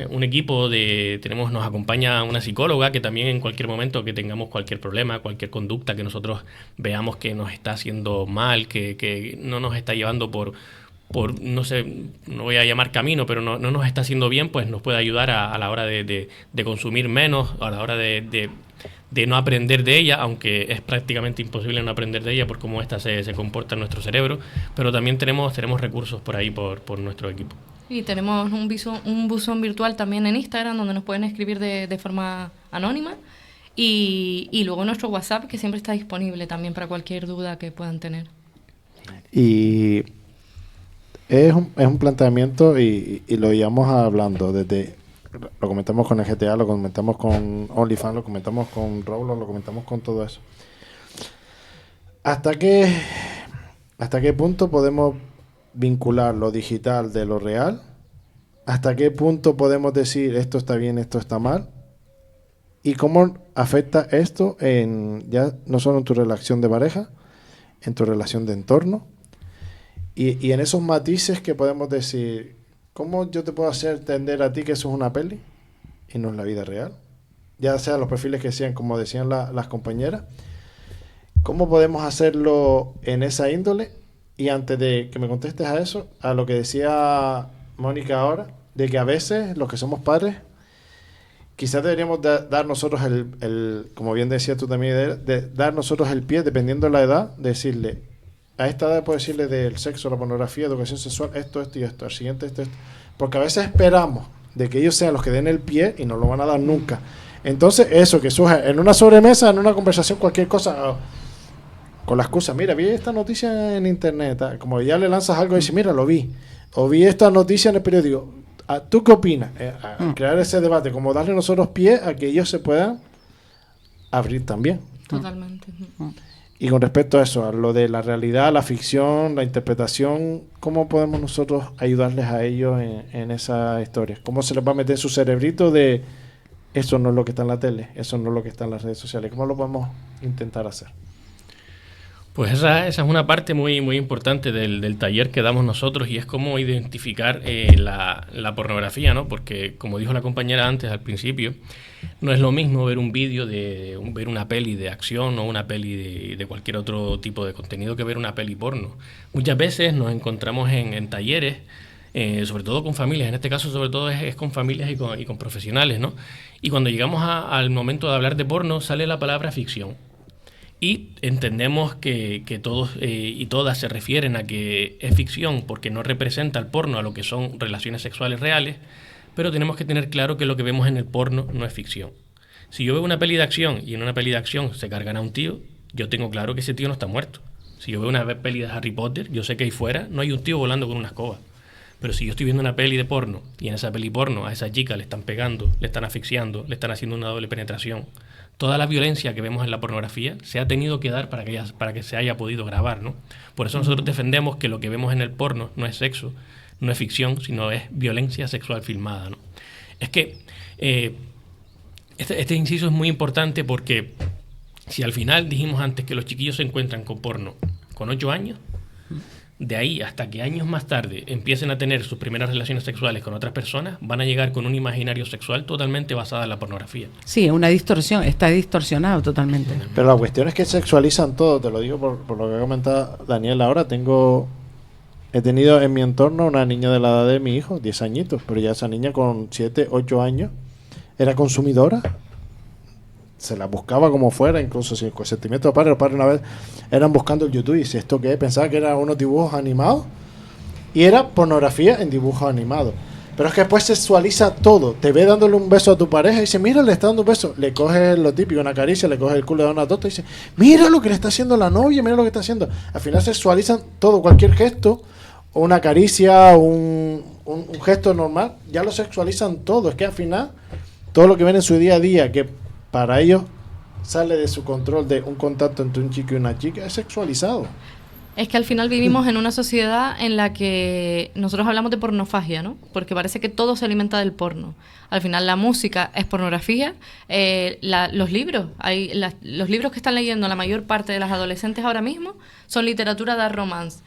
Speaker 6: un equipo nos acompaña una psicóloga que también en cualquier momento que tengamos cualquier problema, cualquier conducta que nosotros veamos que nos está haciendo mal, que no nos está llevando por no sé, no voy a llamar camino, pero no nos está haciendo bien, pues nos puede ayudar a la hora de consumir menos, a la hora de no aprender de ella, aunque es prácticamente imposible no aprender de ella por cómo ésta se comporta en nuestro cerebro, pero también tenemos recursos por ahí por nuestro equipo.
Speaker 5: Y tenemos un buzón virtual también en Instagram donde nos pueden escribir de forma anónima, y luego nuestro WhatsApp, que siempre está disponible también para cualquier duda que puedan tener.
Speaker 2: Y es un planteamiento y lo íbamos hablando lo comentamos con el GTA, lo comentamos con OnlyFans, lo comentamos con Roblox, lo comentamos con todo eso. ¿Hasta qué punto podemos vincular lo digital de lo real? ¿Hasta qué punto podemos decir esto está bien, esto está mal? ¿Y cómo afecta esto ya no solo en tu relación de pareja, en tu relación de entorno? Y en esos matices que podemos decir, ¿cómo yo te puedo hacer entender a ti que eso es una peli y no es la vida real? Ya sea los perfiles que sean, como decían las compañeras. ¿Cómo podemos hacerlo en esa índole? Y antes de que me contestes a eso, a lo que decía Mónica ahora, de que a veces los que somos padres, quizás deberíamos dar nosotros como bien decías tú también, de dar nosotros el pie, dependiendo de la edad, de decirle, a esta edad puedo decirle del sexo, la pornografía, educación sexual, esto y esto, al siguiente esto. Porque a veces esperamos de que ellos sean los que den el pie y no lo van a dar nunca. Entonces eso que surge en una sobremesa, en una conversación, cualquier cosa, con la excusa, mira, vi esta noticia en internet, como ya le lanzas algo y dices, mira, lo vi. o vi esta noticia en el periódico. ¿Tú qué opinas? Crear ese debate, como darle nosotros pie a que ellos se puedan abrir también.
Speaker 5: Totalmente.
Speaker 2: Y con respecto a eso, a lo de la realidad, la ficción, la interpretación, ¿cómo podemos nosotros ayudarles a ellos en esa historia? ¿Cómo se les va a meter en su cerebrito de eso no es lo que está en la tele, eso no es lo que está en las redes sociales? ¿Cómo lo podemos intentar hacer?
Speaker 6: Pues esa es una parte muy, muy importante del taller que damos nosotros, y es cómo identificar la pornografía, ¿no? Porque, como dijo la compañera antes al principio, no es lo mismo ver un vídeo ver una peli de acción o una peli de cualquier otro tipo de contenido que ver una peli porno. Muchas veces nos encontramos en talleres, sobre todo con familias, en este caso sobre todo es con familias y con profesionales, ¿no? Y cuando llegamos al momento de hablar de porno sale la palabra ficción. Y entendemos que todos y todas se refieren a que es ficción porque no representa el porno a lo que son relaciones sexuales reales, pero tenemos que tener claro que lo que vemos en el porno no es ficción. Si yo veo una peli de acción y en una peli de acción se cargan a un tío, yo tengo claro que ese tío no está muerto. Si yo veo una peli de Harry Potter, yo sé que ahí fuera no hay un tío volando con una escoba. Pero si yo estoy viendo una peli de porno y en esa peli porno a esa chica le están pegando, le están asfixiando, le están haciendo una doble penetración, toda la violencia que vemos en la pornografía se ha tenido que dar para que se haya podido grabar, ¿no? Por eso nosotros defendemos que lo que vemos en el porno no es sexo, no es ficción, sino es violencia sexual filmada, ¿no? Es que este inciso es muy importante porque si al final dijimos antes que los chiquillos se encuentran con porno con 8 años, de ahí hasta que años más tarde empiecen a tener sus primeras relaciones sexuales con otras personas, van a llegar con un imaginario sexual totalmente basado en la pornografía.
Speaker 3: Sí, una distorsión, está distorsionado totalmente.
Speaker 2: Pero la cuestión es que sexualizan todo, te lo digo por lo que ha comentado Daniel ahora. He tenido en mi entorno una niña de la edad de mi hijo, 10 añitos, pero ya esa niña con 7, 8 años era consumidora. Se la buscaba como fuera, incluso sin consentimiento de los padres una vez eran buscando el YouTube y dice, ¿esto qué es? Pensaba que eran unos dibujos animados y era pornografía en dibujos animados. Pero es que después sexualiza todo. Te ve dándole un beso a tu pareja y dice, mira, le está dando un beso. Le coge lo típico, una caricia, le coge el culo, le da una tota y dice, mira lo que le está haciendo la novia, mira lo que está haciendo. Al final sexualizan todo, cualquier gesto, una caricia, un gesto normal, ya lo sexualizan todo. Es que al final, todo lo que ven en su día a día, que para ellos sale de su control de un contacto entre un chico y una chica, es sexualizado.
Speaker 5: Es que al final vivimos en una sociedad en la que nosotros hablamos de pornofagia, ¿no? Porque parece que todo se alimenta del porno. Al final la música es pornografía, los libros, los libros que están leyendo la mayor parte de las adolescentes ahora mismo son literatura de romance.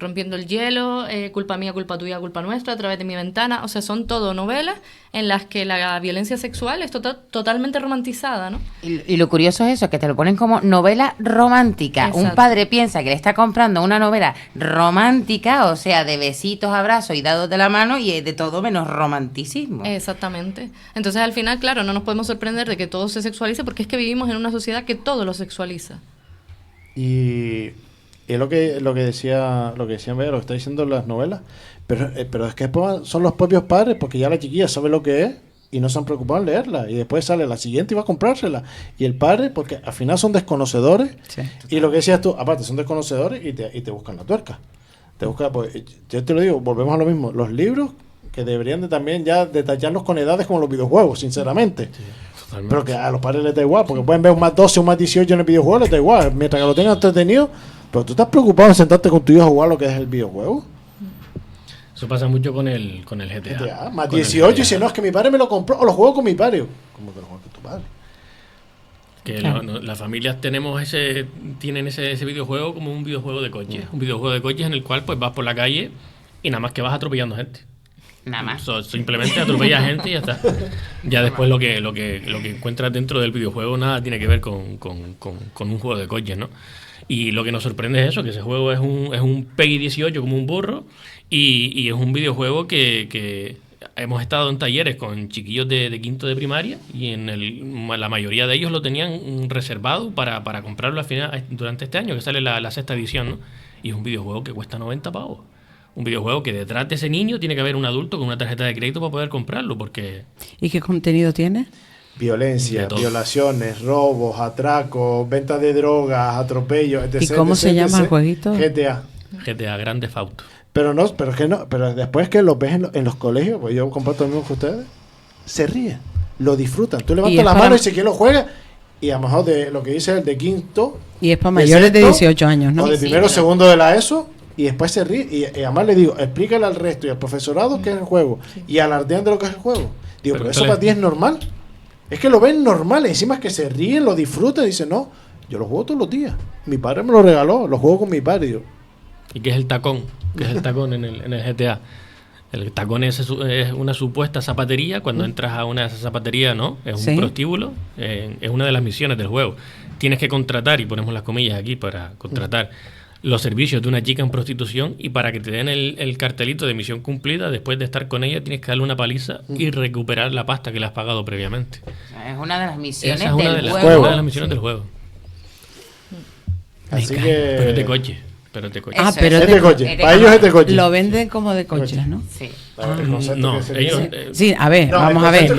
Speaker 5: Rompiendo el hielo, culpa mía, culpa tuya, culpa nuestra, a través de mi ventana. O sea, son todo novelas en las que la violencia sexual es totalmente romantizada, ¿no?
Speaker 4: Y lo curioso es eso, que te lo ponen como novela romántica.
Speaker 5: Exacto.
Speaker 4: Un padre piensa que le está comprando una novela romántica, o sea, de besitos, abrazos y dados de la mano, y es de todo menos romanticismo.
Speaker 5: Exactamente. Entonces, al final, claro, no nos podemos sorprender de que todo se sexualice, porque es que vivimos en una sociedad que todo lo sexualiza.
Speaker 2: Y es lo que decían, lo que está diciendo las novelas, pero es que son los propios padres, porque ya la chiquilla sabe lo que es y no se han preocupado en leerla, y después sale la siguiente y va a comprársela, y el padre, porque al final son desconocedores, sí, y lo que decías tú, aparte son desconocedores y te buscan la tuerca, pues, yo te lo digo, volvemos a lo mismo, los libros que deberían de también ya detallarlos con edades como los videojuegos, sinceramente. Sí. Pero que a los padres les da igual, porque pueden ver un más 12 o un más 18 en el videojuego, les da igual, mientras que lo tengan entretenido. Pero tú estás preocupado en sentarte con tu hijo a jugar lo que es el videojuego.
Speaker 6: Eso pasa mucho con el GTA.
Speaker 2: Más 18 y dice, no, es que mi padre me lo compró, o lo juego con mi padre. ¿Cómo que lo juegas con tu padre?
Speaker 6: Que claro. Las familias tienen ese videojuego como un videojuego de coches. Un videojuego de coches en el cual pues vas por la calle y nada más que vas atropellando gente.
Speaker 4: Nada más.
Speaker 6: Simplemente atropellas gente y ya está. Ya después lo que encuentras dentro del videojuego nada tiene que ver con un juego de coches, ¿no? Y lo que nos sorprende es eso, que ese juego es un PEGI 18 como un burro, y es un videojuego que hemos estado en talleres con chiquillos de quinto de primaria, y la mayoría de ellos lo tenían reservado para comprarlo al final durante este año, que sale la 6ª edición, ¿no? Y es un videojuego que cuesta 90 pavos. Un videojuego que detrás de ese niño tiene que haber un adulto con una tarjeta de crédito para poder comprarlo, porque...
Speaker 3: ¿Y qué contenido tiene?
Speaker 2: Violencia, violaciones, robos, atracos, venta de drogas, atropellos, etc.
Speaker 3: ¿Y cómo se llama el jueguito?
Speaker 2: GTA.
Speaker 6: GTA, Grand Theft Auto.
Speaker 2: Pero no, pero es que no, pero después que los ves en los colegios, pues yo comparto lo mismo que ustedes, se ríen, lo disfrutan. Tú levantas la mano y si quien lo juega, y a lo mejor de lo que dice el de quinto.
Speaker 3: Y es para mayores de 18 años, ¿no?
Speaker 2: O de primero o segundo de la ESO, y después se ríe. Y además le digo, explícale al resto y al profesorado qué es el juego. Y alardean de lo que es el juego. Digo, pero eso para ti es normal. Es que lo ven normal, encima es que se ríen, lo disfrutan y dicen, no, yo lo juego todos los días. Mi padre me lo regaló, lo juego con mi padre. Digo,
Speaker 6: ¿y qué es el tacón? ¿Qué es el tacón en el GTA? El tacón es una supuesta zapatería. Cuando entras a una de esas zapaterías, ¿no? Es un prostíbulo. Es una de las misiones del juego. Tienes que contratar, y ponemos las comillas aquí para contratar, los servicios de una chica en prostitución, y para que te den el cartelito de misión cumplida, después de estar con ella tienes que darle una paliza y recuperar la pasta que le has pagado previamente.
Speaker 4: Es una de las misiones
Speaker 6: Esa es una
Speaker 4: del
Speaker 6: de
Speaker 4: juego.
Speaker 6: una de las misiones del juego.
Speaker 2: así que...
Speaker 6: Pero es de coche. Pero
Speaker 3: pero
Speaker 2: es de coche. Para ellos es de coche.
Speaker 3: Lo venden como de coches, ¿no?
Speaker 4: Sí.
Speaker 6: No, ellos...
Speaker 3: Sí, a ver,
Speaker 2: No,
Speaker 3: vamos a ver.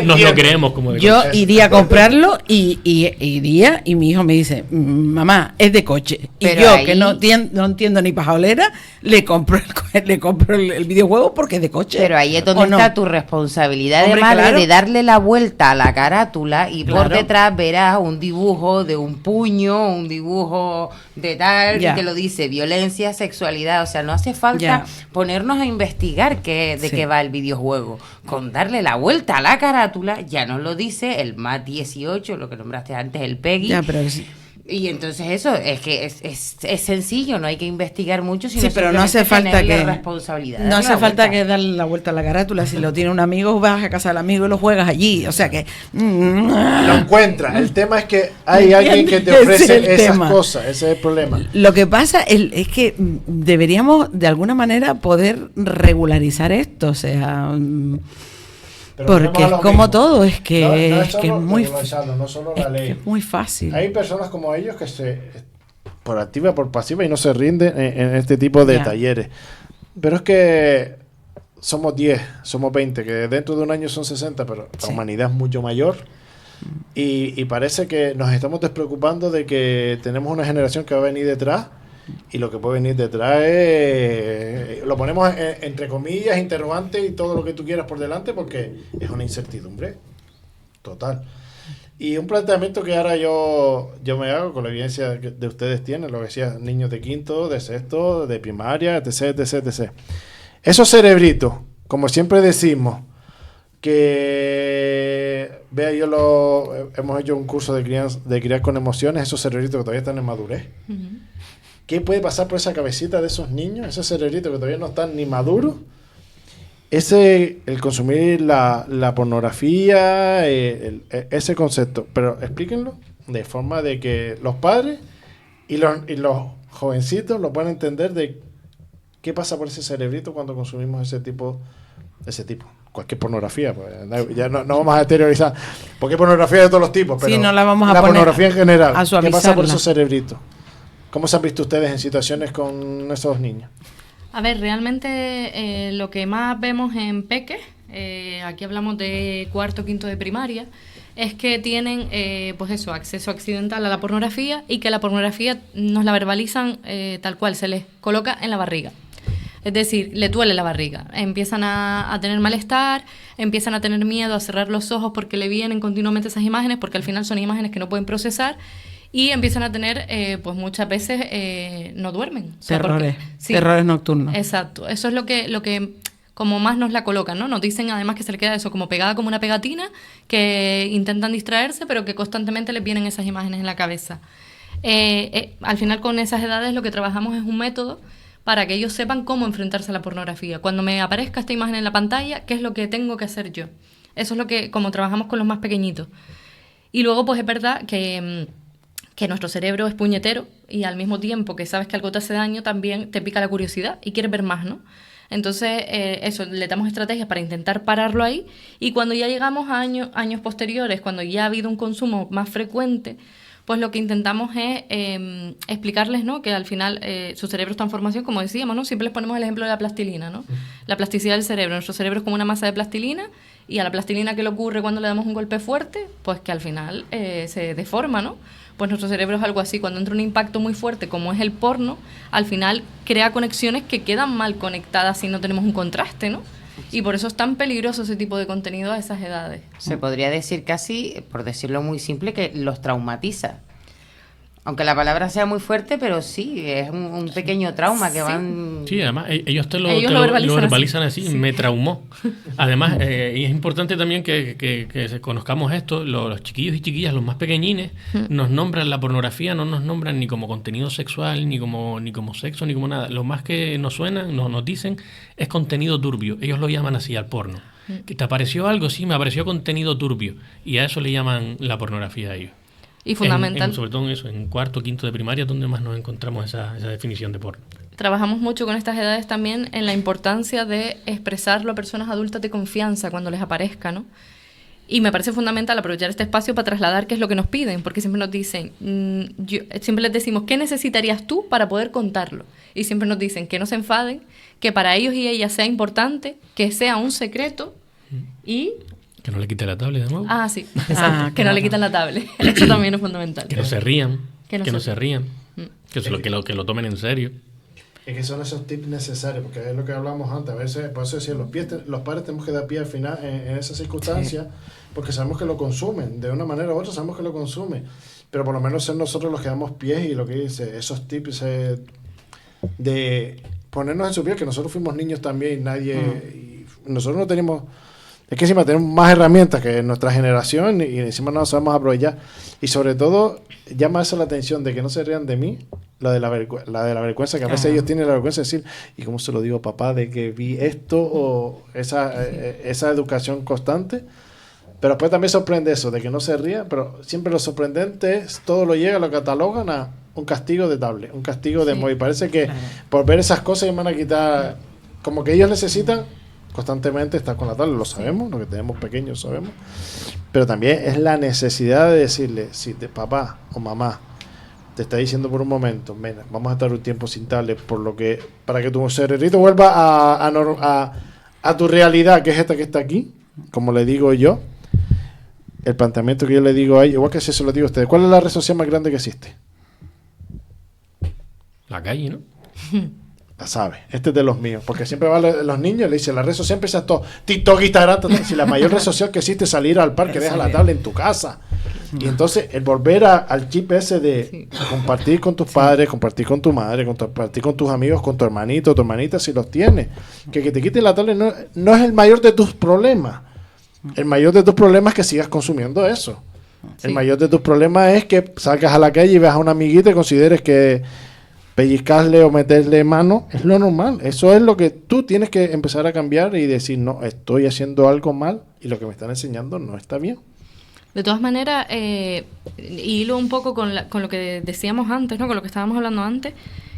Speaker 6: Nos lo creemos como de coche.
Speaker 3: Yo iría a comprarlo y iría, y mi hijo me dice, mamá, es de coche. Y
Speaker 4: Pero
Speaker 3: yo,
Speaker 4: ahí...
Speaker 3: que no entiendo ni pajolera, le compro el videojuego porque es de coche.
Speaker 4: Pero ahí es donde está tu responsabilidad de madre, de darle la vuelta a la carátula, y por detrás verás un dibujo de un puño, un dibujo de tal, y te lo dice violencia, sexualidad. O sea, no hace falta ponernos a investigar de qué va el videojuego. Con darle la vuelta a la carátula ya nos lo dice el MAT 18, lo que nombraste antes, el PEGI. Y entonces eso es que es sencillo, no hay que investigar mucho, sino
Speaker 3: pero no hace falta que
Speaker 4: responsabilidad.
Speaker 3: No hace falta que darle la vuelta a la carátula. Si lo tiene un amigo, vas a casa del amigo y lo juegas allí. O sea que
Speaker 2: lo encuentras. El tema es que hay alguien que te ofrece esas cosas. Ese es el problema.
Speaker 3: Lo que pasa es que deberíamos de alguna manera poder regularizar esto. O sea, porque es como todo, es que es muy
Speaker 2: no solo la ley.
Speaker 3: Es muy fácil.
Speaker 2: Hay personas como ellos que por activa, por pasiva, y no se rinden en este tipo de talleres. Pero es que somos 10, somos 20, que dentro de un año son 60, pero la humanidad es mucho mayor. Y parece que nos estamos despreocupando de que tenemos una generación que va a venir detrás, y lo que puede venir detrás lo ponemos entre comillas, interrogante y todo lo que tú quieras por delante, porque es una incertidumbre total. Y un planteamiento que ahora yo me hago con la evidencia que de ustedes tienen, lo que decía, niños de quinto, de sexto, de primaria, etc. Esos cerebritos, como siempre decimos, que hemos hecho un curso de criar con emociones, esos cerebritos que todavía están en madurez. ¿Qué puede pasar por esa cabecita de esos niños, esos cerebritos que todavía no están ni maduros? El consumir la pornografía, ese concepto. Pero explíquenlo de forma de que los padres y los jovencitos lo puedan entender de qué pasa por ese cerebrito cuando consumimos ese tipo. Cualquier pornografía, pues, ya no vamos a exteriorizar, porque hay pornografía de todos los tipos, pero
Speaker 3: no la vamos a
Speaker 2: la
Speaker 3: poner
Speaker 2: pornografía en general,
Speaker 3: a
Speaker 2: ¿qué pasa por esos cerebritos? ¿Cómo se han visto ustedes en situaciones con esos niños?
Speaker 5: A ver, realmente lo que más vemos en peques, aquí hablamos de cuarto, quinto de primaria, es que tienen acceso accidental a la pornografía, y que la pornografía nos la verbalizan tal cual, se les coloca en la barriga. Es decir, le duele la barriga, empiezan a tener malestar, empiezan a tener miedo, a cerrar los ojos porque le vienen continuamente esas imágenes, porque al final son imágenes que no pueden procesar, y empiezan a tener, pues muchas veces no duermen. Terrores nocturnos. Exacto, eso es lo que como más nos la colocan, ¿no? Nos dicen además que se le queda eso como pegada como una pegatina, que intentan distraerse, pero que constantemente les vienen esas imágenes en la cabeza. Al final, con esas edades lo que trabajamos es un método para que ellos sepan cómo enfrentarse a la pornografía. Cuando me aparezca esta imagen en la pantalla, ¿qué es lo que tengo que hacer yo? Eso es lo que, como trabajamos con los más pequeñitos. Y luego, pues es verdad que nuestro cerebro es puñetero, y al mismo tiempo que sabes que algo te hace daño, también te pica la curiosidad y quieres ver más, ¿no? Entonces, le damos estrategias para intentar pararlo ahí, y cuando ya llegamos a años posteriores, cuando ya ha habido un consumo más frecuente, pues lo que intentamos es explicarles, ¿no?, que al final su cerebro está en formación, como decíamos, ¿no? Siempre les ponemos el ejemplo de la plastilina, ¿no? La plasticidad del cerebro. Nuestro cerebro es como una masa de plastilina, y a la plastilina, ¿qué le ocurre cuando le damos un golpe fuerte? Pues que al final se deforma, ¿no? pues nuestro cerebro es algo así. Cuando entra un impacto muy fuerte, como es el porno, al final crea conexiones que quedan mal conectadas si no tenemos un contraste, ¿no? Y por eso es tan peligroso ese tipo de contenido a esas edades.
Speaker 4: Se podría decir casi, por decirlo muy simple, que los traumatiza. Aunque la palabra sea muy fuerte, pero sí, es un pequeño trauma que van...
Speaker 6: Sí, además ellos lo
Speaker 5: verbalizan
Speaker 6: verbalizan así, me traumó. Además, y es importante también que conozcamos esto, los chiquillos y chiquillas, los más pequeñines, nos nombran la pornografía, no nos nombran ni como contenido sexual, ni como sexo, ni como nada. Lo más que nos suenan, nos dicen, es contenido turbio. Ellos lo llaman así al porno. ¿Que te apareció algo? Sí, me apareció contenido turbio. Y a eso le llaman la pornografía a ellos.
Speaker 5: Y fundamental.
Speaker 6: Sobre todo en eso, en cuarto, quinto de primaria, donde más nos encontramos esa definición de porno.
Speaker 5: Trabajamos mucho con estas edades también en la importancia de expresarlo a personas adultas de confianza cuando les aparezca, ¿no? Y me parece fundamental aprovechar este espacio para trasladar qué es lo que nos piden, porque siempre nos dicen, siempre les decimos, ¿qué necesitarías tú para poder contarlo? Y siempre nos dicen que no se enfaden, que para ellos y ellas sea importante, que sea un secreto y...
Speaker 6: Que no le quite la tablet de nuevo.
Speaker 5: Ah, sí, exacto. Que no le quitan la tablet. Eso también es fundamental.
Speaker 6: Que no se rían. Que no se rían. Que lo tomen en serio.
Speaker 2: Es que son esos tips necesarios, porque es lo que hablamos antes. A veces, por eso decía, los padres tenemos que dar pie al final en esas circunstancias, porque sabemos que lo consumen. De una manera u otra sabemos que lo consumen. Pero por lo menos ser nosotros los que damos pies y lo que dice, esos tips de ponernos en su piel, que nosotros fuimos niños también y nadie... Y nosotros no tenemos... Es que encima tenemos más herramientas que nuestra generación y encima no las sabemos aprovechar. Y sobre todo, llama eso la atención de que no se rían de mí, la de la vergüenza, que a veces ellos tienen la vergüenza de decir, ¿y cómo se lo digo, papá, de que vi esto o esa educación constante? Pero después también sorprende eso, de que no se rían, pero siempre lo sorprendente es, todo lo llega, lo catalogan a un castigo de tablet, un castigo de móvil. Parece que por ver esas cosas ellos van a quitar, como que ellos necesitan constantemente estar con la tablet, lo sabemos, lo que tenemos pequeños sabemos, pero también es la necesidad de decirle, si papá o mamá te está diciendo por un momento, mira, vamos a estar un tiempo sin tablet, para que tu cerebrito vuelva a tu realidad, que es esta que está aquí, como le digo yo, el planteamiento que yo le digo a ellos, igual que si se lo digo a ustedes, ¿cuál es la red social más grande que existe?
Speaker 6: La calle, ¿no?
Speaker 2: La sabe, este es de los míos, porque siempre van los niños le dicen, la red social empieza todo, TikTok, Instagram, si la mayor red social que existe es salir al parque, deja la tablet en tu casa. Y entonces el volver al chip ese de compartir con tus padres, compartir con tu madre, compartir con tus amigos, con tu hermanito, tu hermanita, si los tienes, que te quiten la tablet no es el mayor de tus problemas. El mayor de tus problemas es que sigas consumiendo eso. El mayor de tus problemas es que salgas a la calle y veas a una amiguita y consideres que pellizcarle o meterle mano es lo normal. Eso es lo que tú tienes que empezar a cambiar y decir, no, estoy haciendo algo mal y lo que me están enseñando no está bien.
Speaker 5: De todas maneras, y hilo un poco con lo que decíamos antes, ¿no? Con lo que estábamos hablando antes,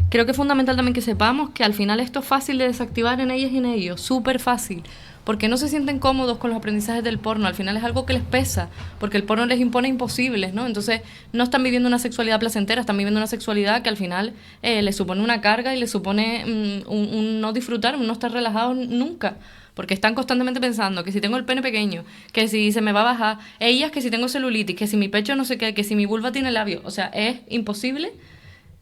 Speaker 5: creo que es fundamental también que sepamos que al final esto es fácil de desactivar en ellas y en ellos, súper fácil, porque no se sienten cómodos con los aprendizajes del porno, al final es algo que les pesa, porque el porno les impone imposibles, ¿no? Entonces no están viviendo una sexualidad placentera, están viviendo una sexualidad que al final les supone una carga y les supone un no disfrutar, un no estar relajados nunca, porque están constantemente pensando que si tengo el pene pequeño, que si se me va a bajar, ellas que si tengo celulitis, que si mi pecho no sé qué, que si mi vulva tiene labio, o sea, es imposible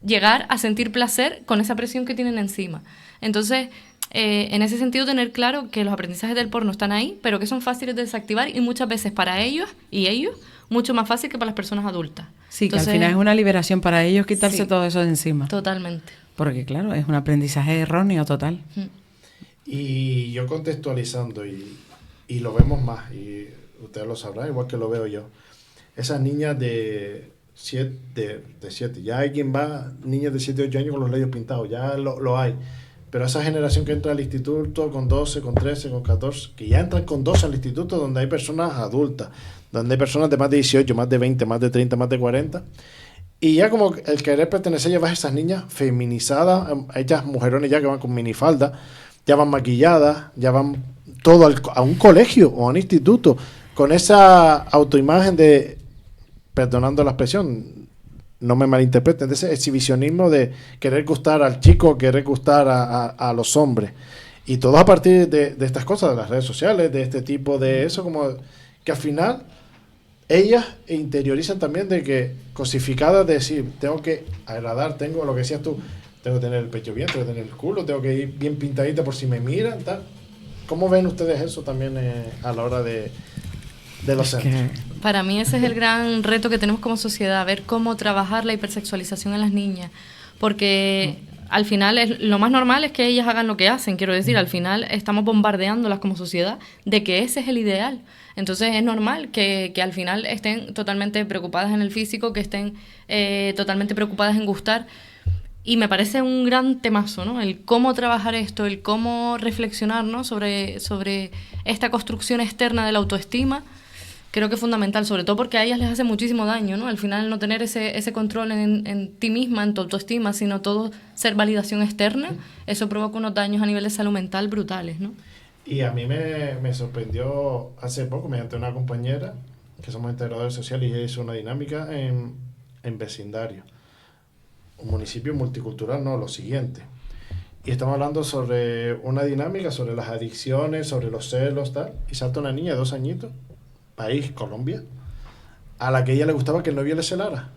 Speaker 5: llegar a sentir placer con esa presión que tienen encima. Entonces, en ese sentido, tener claro que los aprendizajes del porno están ahí, pero que son fáciles de desactivar y muchas veces para ellos y ellos mucho más fácil que para las personas adultas.
Speaker 3: Sí,
Speaker 5: entonces,
Speaker 3: que al final es una liberación para ellos quitarse todo eso de encima.
Speaker 5: Totalmente.
Speaker 3: Porque claro, es un aprendizaje erróneo total.
Speaker 2: Y yo contextualizando, y lo vemos más, y ustedes lo sabrán, igual que lo veo yo, esas niñas de 7, ya hay quien va, niñas de 7, 8 años con los labios pintados, ya lo hay. Pero esa generación que entra al instituto con 12, con 13, con 14, que ya entran con 12 al instituto, donde hay personas adultas, donde hay personas de más de 18, más de 20, más de 30, más de 40, y ya como el querer pertenecer, ya vas a esas niñas feminizadas, ellas mujerones ya que van con minifalda, ya van maquilladas, ya van todo a un colegio o a un instituto, con esa autoimagen de, perdonando la expresión, no me malinterpreten, de ese exhibicionismo de querer gustar al chico, querer gustar a los hombres. Y todo a partir de estas cosas, de las redes sociales, de este tipo de eso, como que al final ellas interiorizan también de que cosificadas de decir, tengo que agradar, tengo lo que decías tú, tengo que tener el pecho bien, tengo que tener el culo, tengo que ir bien pintadita por si me miran, tal. ¿Cómo ven ustedes eso también a la hora de los centros?
Speaker 5: Para mí ese es el gran reto que tenemos como sociedad, ver cómo trabajar la hipersexualización en las niñas, porque al final lo más normal es que ellas hagan lo que hacen, quiero decir, al final estamos bombardeándolas como sociedad de que ese es el ideal. Entonces es normal que al final estén totalmente preocupadas en el físico, que estén totalmente preocupadas en gustar. Y me parece un gran temazo, ¿no? El cómo trabajar esto, el cómo reflexionar, ¿no? sobre esta construcción externa de la autoestima. Creo que es fundamental, sobre todo porque a ellas les hace muchísimo daño, ¿no? Al final no tener ese control en ti misma, en tu autoestima, sino todo ser validación externa, eso provoca unos daños a nivel de salud mental brutales, ¿no?
Speaker 2: Y a mí me sorprendió hace poco, mediante una compañera, que somos integradores sociales, y ella hizo una dinámica en vecindario. Un municipio multicultural, no, lo siguiente. Y estamos hablando sobre una dinámica, sobre las adicciones, sobre los celos, tal. Y salta una niña de 2 añitos, país, Colombia, a la que a ella le gustaba que el novio le celara.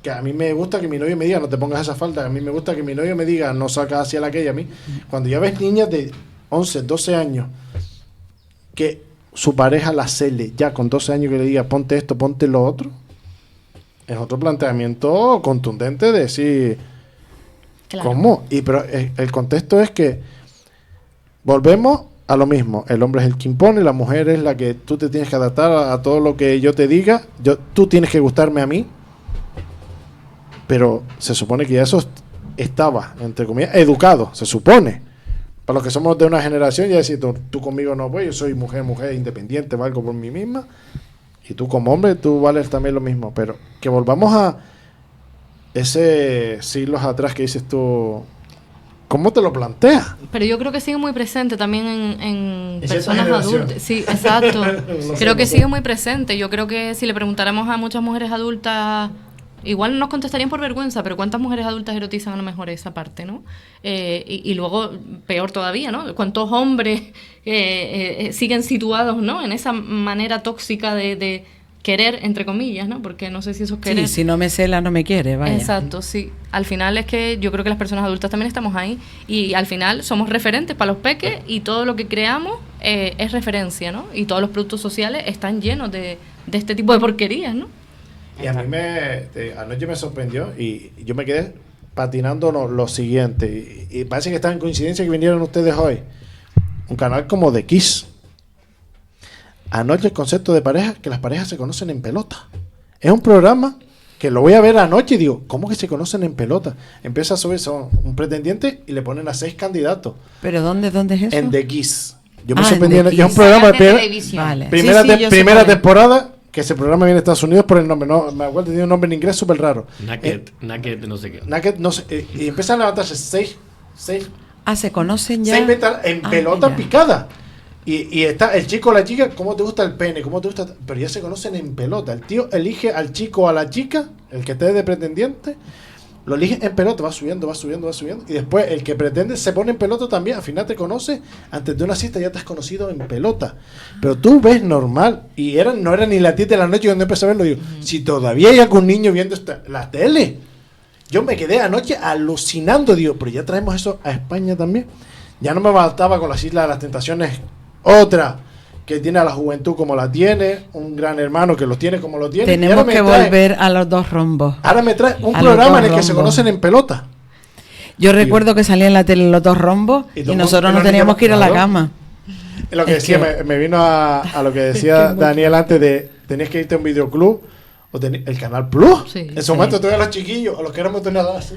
Speaker 2: Que a mí me gusta que mi novio me diga, no te pongas esa falda. A mí me gusta que mi novio me diga, no sacas hacia la que ella a mí. Cuando ya ves niñas de 11, 12 años, que su pareja la cele, ya con 12 años que le diga, ponte esto, ponte lo otro, es otro planteamiento contundente de decir, claro. ¿Cómo? Pero el contexto es que volvemos a lo mismo. El hombre es el que impone, la mujer es la que tú te tienes que adaptar a todo lo que yo te diga. Tú tienes que gustarme a mí. Pero se supone que ya eso estaba, entre comillas, educado, se supone. Para los que somos de una generación, ya decir, tú conmigo no voy, yo soy mujer independiente, valgo por mí misma. Y tú como hombre, tú vales también lo mismo. Pero que volvamos a ese siglos atrás que dices tú, ¿cómo te lo planteas?
Speaker 5: Pero yo creo que sigue muy presente también en personas adultas. Sí, exacto. Creo que sigue muy presente. Yo creo que si le preguntáramos a muchas mujeres adultas, igual nos contestarían por vergüenza, pero ¿cuántas mujeres adultas erotizan a lo mejor esa parte, ¿no? Y luego, peor todavía, ¿no? ¿Cuántos hombres siguen situados, ¿no? En esa manera tóxica de querer, entre comillas, ¿no? Porque no sé si eso es querer.
Speaker 3: Sí, si no me cela, no me quiere, vaya.
Speaker 5: Exacto, sí. Al final es que yo creo que las personas adultas también estamos ahí y al final somos referentes para los peques y todo lo que creamos es referencia, ¿no? Y todos los productos sociales están llenos de este tipo de porquerías, ¿no?
Speaker 2: Y a mí anoche me sorprendió y yo me quedé patinando lo siguiente. Y parece que está en coincidencia que vinieron ustedes hoy. Un canal como de Kiss. Anoche el concepto de pareja, que las parejas se conocen en pelota. Es un programa que lo voy a ver anoche y digo, ¿cómo que se conocen en pelota? Empieza a subir, son un pretendiente y le ponen a 6 candidatos.
Speaker 3: ¿Pero dónde es eso?
Speaker 2: En The Kiss. Yo me sorprendí. Es un
Speaker 4: de
Speaker 2: programa de
Speaker 4: televisión.
Speaker 3: Vale.
Speaker 2: primera temporada, que ese programa viene de Estados Unidos por el nombre. No me acuerdo, tiene un nombre en inglés súper raro.
Speaker 6: Naked, no sé qué.
Speaker 2: Naked, no sé. Y empiezan a levantarse 6.
Speaker 3: Se conocen ya.
Speaker 2: 6 metros en pelota
Speaker 3: ya.
Speaker 2: picada. Y está el chico o la chica, ¿cómo te gusta el pene? ¿Cómo te gusta? Pero ya se conocen en pelota. El tío elige al chico o a la chica, el que esté de pretendiente, lo elige en pelota, va subiendo. Y después el que pretende se pone en pelota también. Al final te conoce, antes de una cita ya te has conocido en pelota. Pero tú ves normal. Y no era ni las 10 de la noche cuando empecé a verlo. Digo, si todavía hay algún niño viendo la tele. Yo me quedé anoche alucinando. Digo, pero ya traemos eso a España también. Ya no me bastaba con las Islas de las Tentaciones. Otra que tiene a la juventud como la tiene, un gran hermano que los tiene como lo tiene.
Speaker 3: Tenemos que volver a los 2 rombos.
Speaker 2: Ahora me trae un programa en el que se conocen en pelota.
Speaker 3: Yo recuerdo que salía en la tele los 2 rombos y nosotros no teníamos que ir a la cama.
Speaker 2: Lo que decía, me vino a lo que decía Daniel antes de tenías que irte a un videoclub o el Canal Plus.
Speaker 5: Sí,
Speaker 2: en su momento todavía los chiquillos, a los que éramos tener así,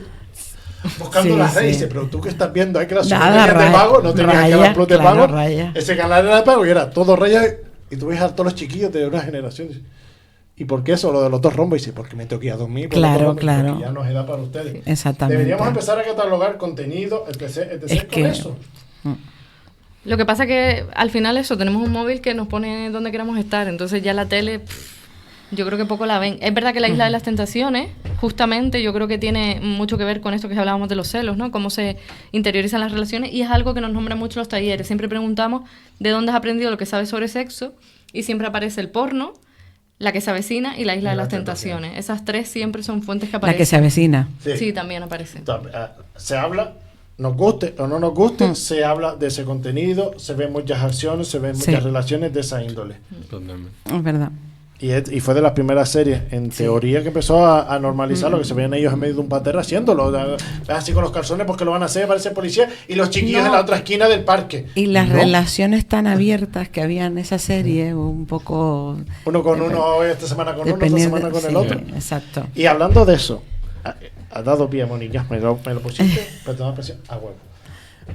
Speaker 2: buscando las redes, dice, pero tú que estás viendo, hay que las subvenciones de pago, no tenías el Canal Plus de pago, ese canal era de pago y era todo rayas, y tú ves a todos los chiquillos de una generación. ¿Y por qué eso? Lo de los 2 rombos, dice, porque me tengo que ir a dormir,
Speaker 3: claro.
Speaker 2: Porque ya no es edad para ustedes.
Speaker 3: Sí, exactamente.
Speaker 2: Deberíamos empezar a catalogar contenido, etc. con eso.
Speaker 5: Lo que pasa es que al final eso, tenemos un móvil que nos pone donde queramos estar, entonces ya la tele, yo creo que poco la ven. Es verdad que la Isla de las Tentaciones, justamente, yo creo que tiene mucho que ver con esto que hablábamos de los celos, ¿no? Cómo se interiorizan las relaciones, y es algo que nos nombran mucho los talleres. Siempre preguntamos de dónde has aprendido lo que sabes sobre sexo, y siempre aparece el porno, La que se avecina y La isla de las tentaciones. Esas 3 siempre son fuentes que aparecen.
Speaker 3: La que se avecina.
Speaker 5: Sí, también aparece.
Speaker 2: Se habla, nos guste o no nos guste, se habla de ese contenido, se ven muchas acciones, se ven muchas relaciones de esa índole.
Speaker 6: Totalmente.
Speaker 3: Es verdad.
Speaker 2: Y fue de las primeras series, en teoría, que empezó a normalizar lo que se veían ellos en medio de un paterra haciéndolo. Así con los calzones, porque lo van a hacer, parece policía, y los chiquillos en la otra esquina del parque.
Speaker 3: Y las relaciones tan abiertas que había en esa serie, un poco...
Speaker 2: Uno con uno, esta semana con uno, otra semana con el otro.
Speaker 3: Exacto.
Speaker 2: Y hablando de eso, ha dado pie, Mónica, me lo pusiste, pero te da presión a huevo.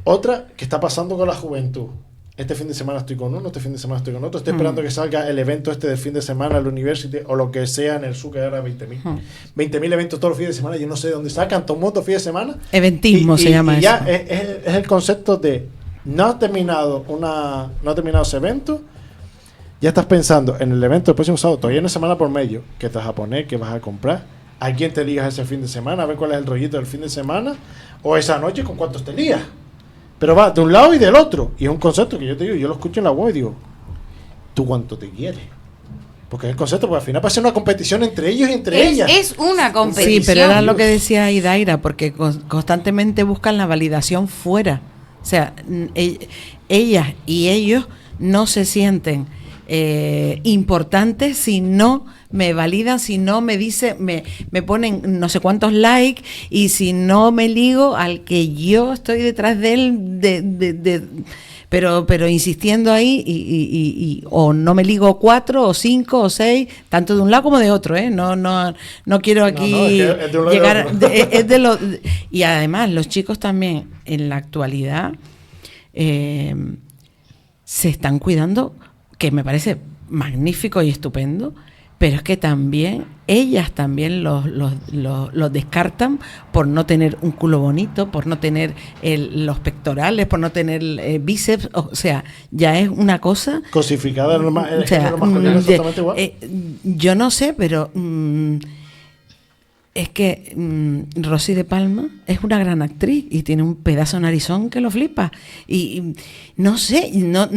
Speaker 2: Otra que está pasando con la juventud. Este fin de semana estoy con uno, este fin de semana estoy con otro. Estoy esperando que salga el evento del fin de semana, el University, o lo que sea en el sur, que ahora 20.000. 20.000 eventos todos los fines de semana. Yo no sé de dónde sacan todo el mundo fin de semana.
Speaker 3: Eventismo se llama
Speaker 2: y
Speaker 3: eso.
Speaker 2: Ya es el concepto de no ha terminado ese evento. Ya estás pensando en el evento del próximo sábado. Todavía una semana por medio. ¿Qué te vas a poner? ¿Qué vas a comprar? ¿A quién te ligas ese fin de semana? A ver cuál es el rollito del fin de semana. O esa noche con cuántos te ligas. Pero va de un lado y del otro. Y es un concepto que yo te digo, yo lo escucho en la web y digo, ¿tú cuánto te quieres? Porque es el concepto, porque al final parece una competición entre ellos y entre ellas.
Speaker 4: Es una competición.
Speaker 3: Sí, pero era lo que decía Idaira, porque constantemente buscan la validación fuera. O sea, ellas y ellos no se sienten importantes si no me validan, si no me dice, me ponen no sé cuántos likes, y si no me ligo al que yo estoy detrás de él, pero insistiendo ahí, y o no me ligo 4 o 5 o 6, tanto de un lado como de otro, no quiero aquí
Speaker 2: es de un lado
Speaker 3: llegar,
Speaker 2: y de otro.
Speaker 3: Y además los chicos también en la actualidad se están cuidando, que me parece magnífico y estupendo, pero es que también ellas también los descartan por no tener un culo bonito, por no tener los pectorales, por no tener bíceps. O sea, ya es una cosa
Speaker 2: cosificada,
Speaker 3: o sea,
Speaker 2: exactamente igual.
Speaker 3: Yo no sé, pero es que Rosy de Palma es una gran actriz y tiene un pedazo de narizón que lo flipa, y no sé, no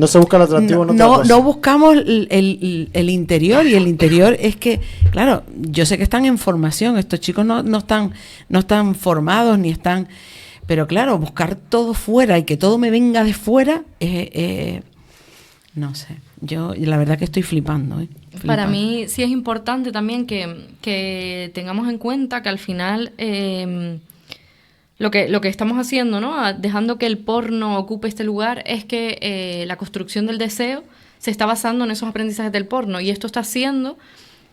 Speaker 2: se busca el atractivo,
Speaker 3: no buscamos el interior, y el interior es que, claro, yo sé que están en formación, estos chicos no están formados ni están, pero claro, buscar todo fuera y que todo me venga de fuera, no sé, yo la verdad que estoy flipando.
Speaker 5: Para mí sí es importante también que tengamos en cuenta que al final lo que estamos haciendo, ¿no? Dejando que el porno ocupe este lugar, es que la construcción del deseo se está basando en esos aprendizajes del porno, y esto está haciendo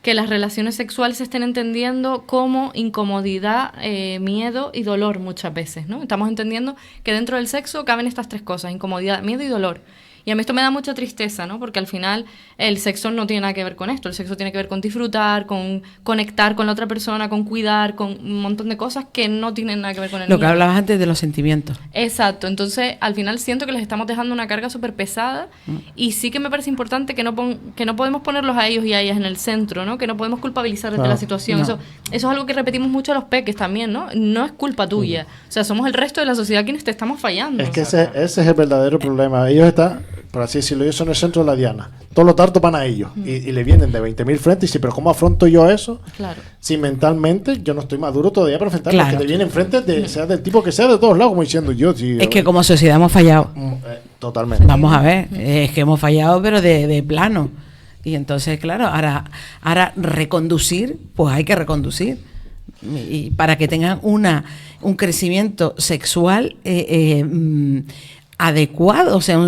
Speaker 5: que las relaciones sexuales se estén entendiendo como incomodidad, miedo y dolor muchas veces, ¿no? Estamos entendiendo que dentro del sexo caben estas 3 cosas: incomodidad, miedo y dolor. Y a mí esto me da mucha tristeza, ¿no? Porque al final el sexo no tiene nada que ver con esto. El sexo tiene que ver con disfrutar, con conectar con la otra persona, con cuidar, con un montón de cosas que no tienen nada que ver con el
Speaker 3: Lo que
Speaker 5: miedo.
Speaker 3: hablabas antes de los sentimientos.
Speaker 5: Exacto. Entonces, al final siento que les estamos dejando una carga súper pesada, y sí que me parece importante que no podemos ponerlos a ellos y a ellas en el centro, ¿no? Que no podemos culpabilizar desde la situación.
Speaker 3: No.
Speaker 5: Eso es algo que repetimos mucho a los peques también, ¿no? No es culpa tuya. O sea, somos el resto de la sociedad quienes te estamos fallando.
Speaker 2: Es que ese es el verdadero problema. Ellos están, por así decirlo, ellos son el centro de la diana. Todos los tartos van a ellos. Y le vienen de 20.000 frentes. Y dicen, pero ¿cómo afronto yo eso?
Speaker 5: Claro.
Speaker 2: Si mentalmente yo no estoy maduro todavía para enfrentar
Speaker 3: Claro.
Speaker 2: lo que te vienen frente, sea del tipo que sea, de todos lados, como diciendo yo. Sí,
Speaker 3: Es que como sociedad hemos fallado.
Speaker 2: Totalmente.
Speaker 3: Vamos a ver, es que hemos fallado, pero de plano. Y entonces, claro, ahora reconducir, pues hay que reconducir. Y para que tengan un crecimiento sexual adecuado, o sea,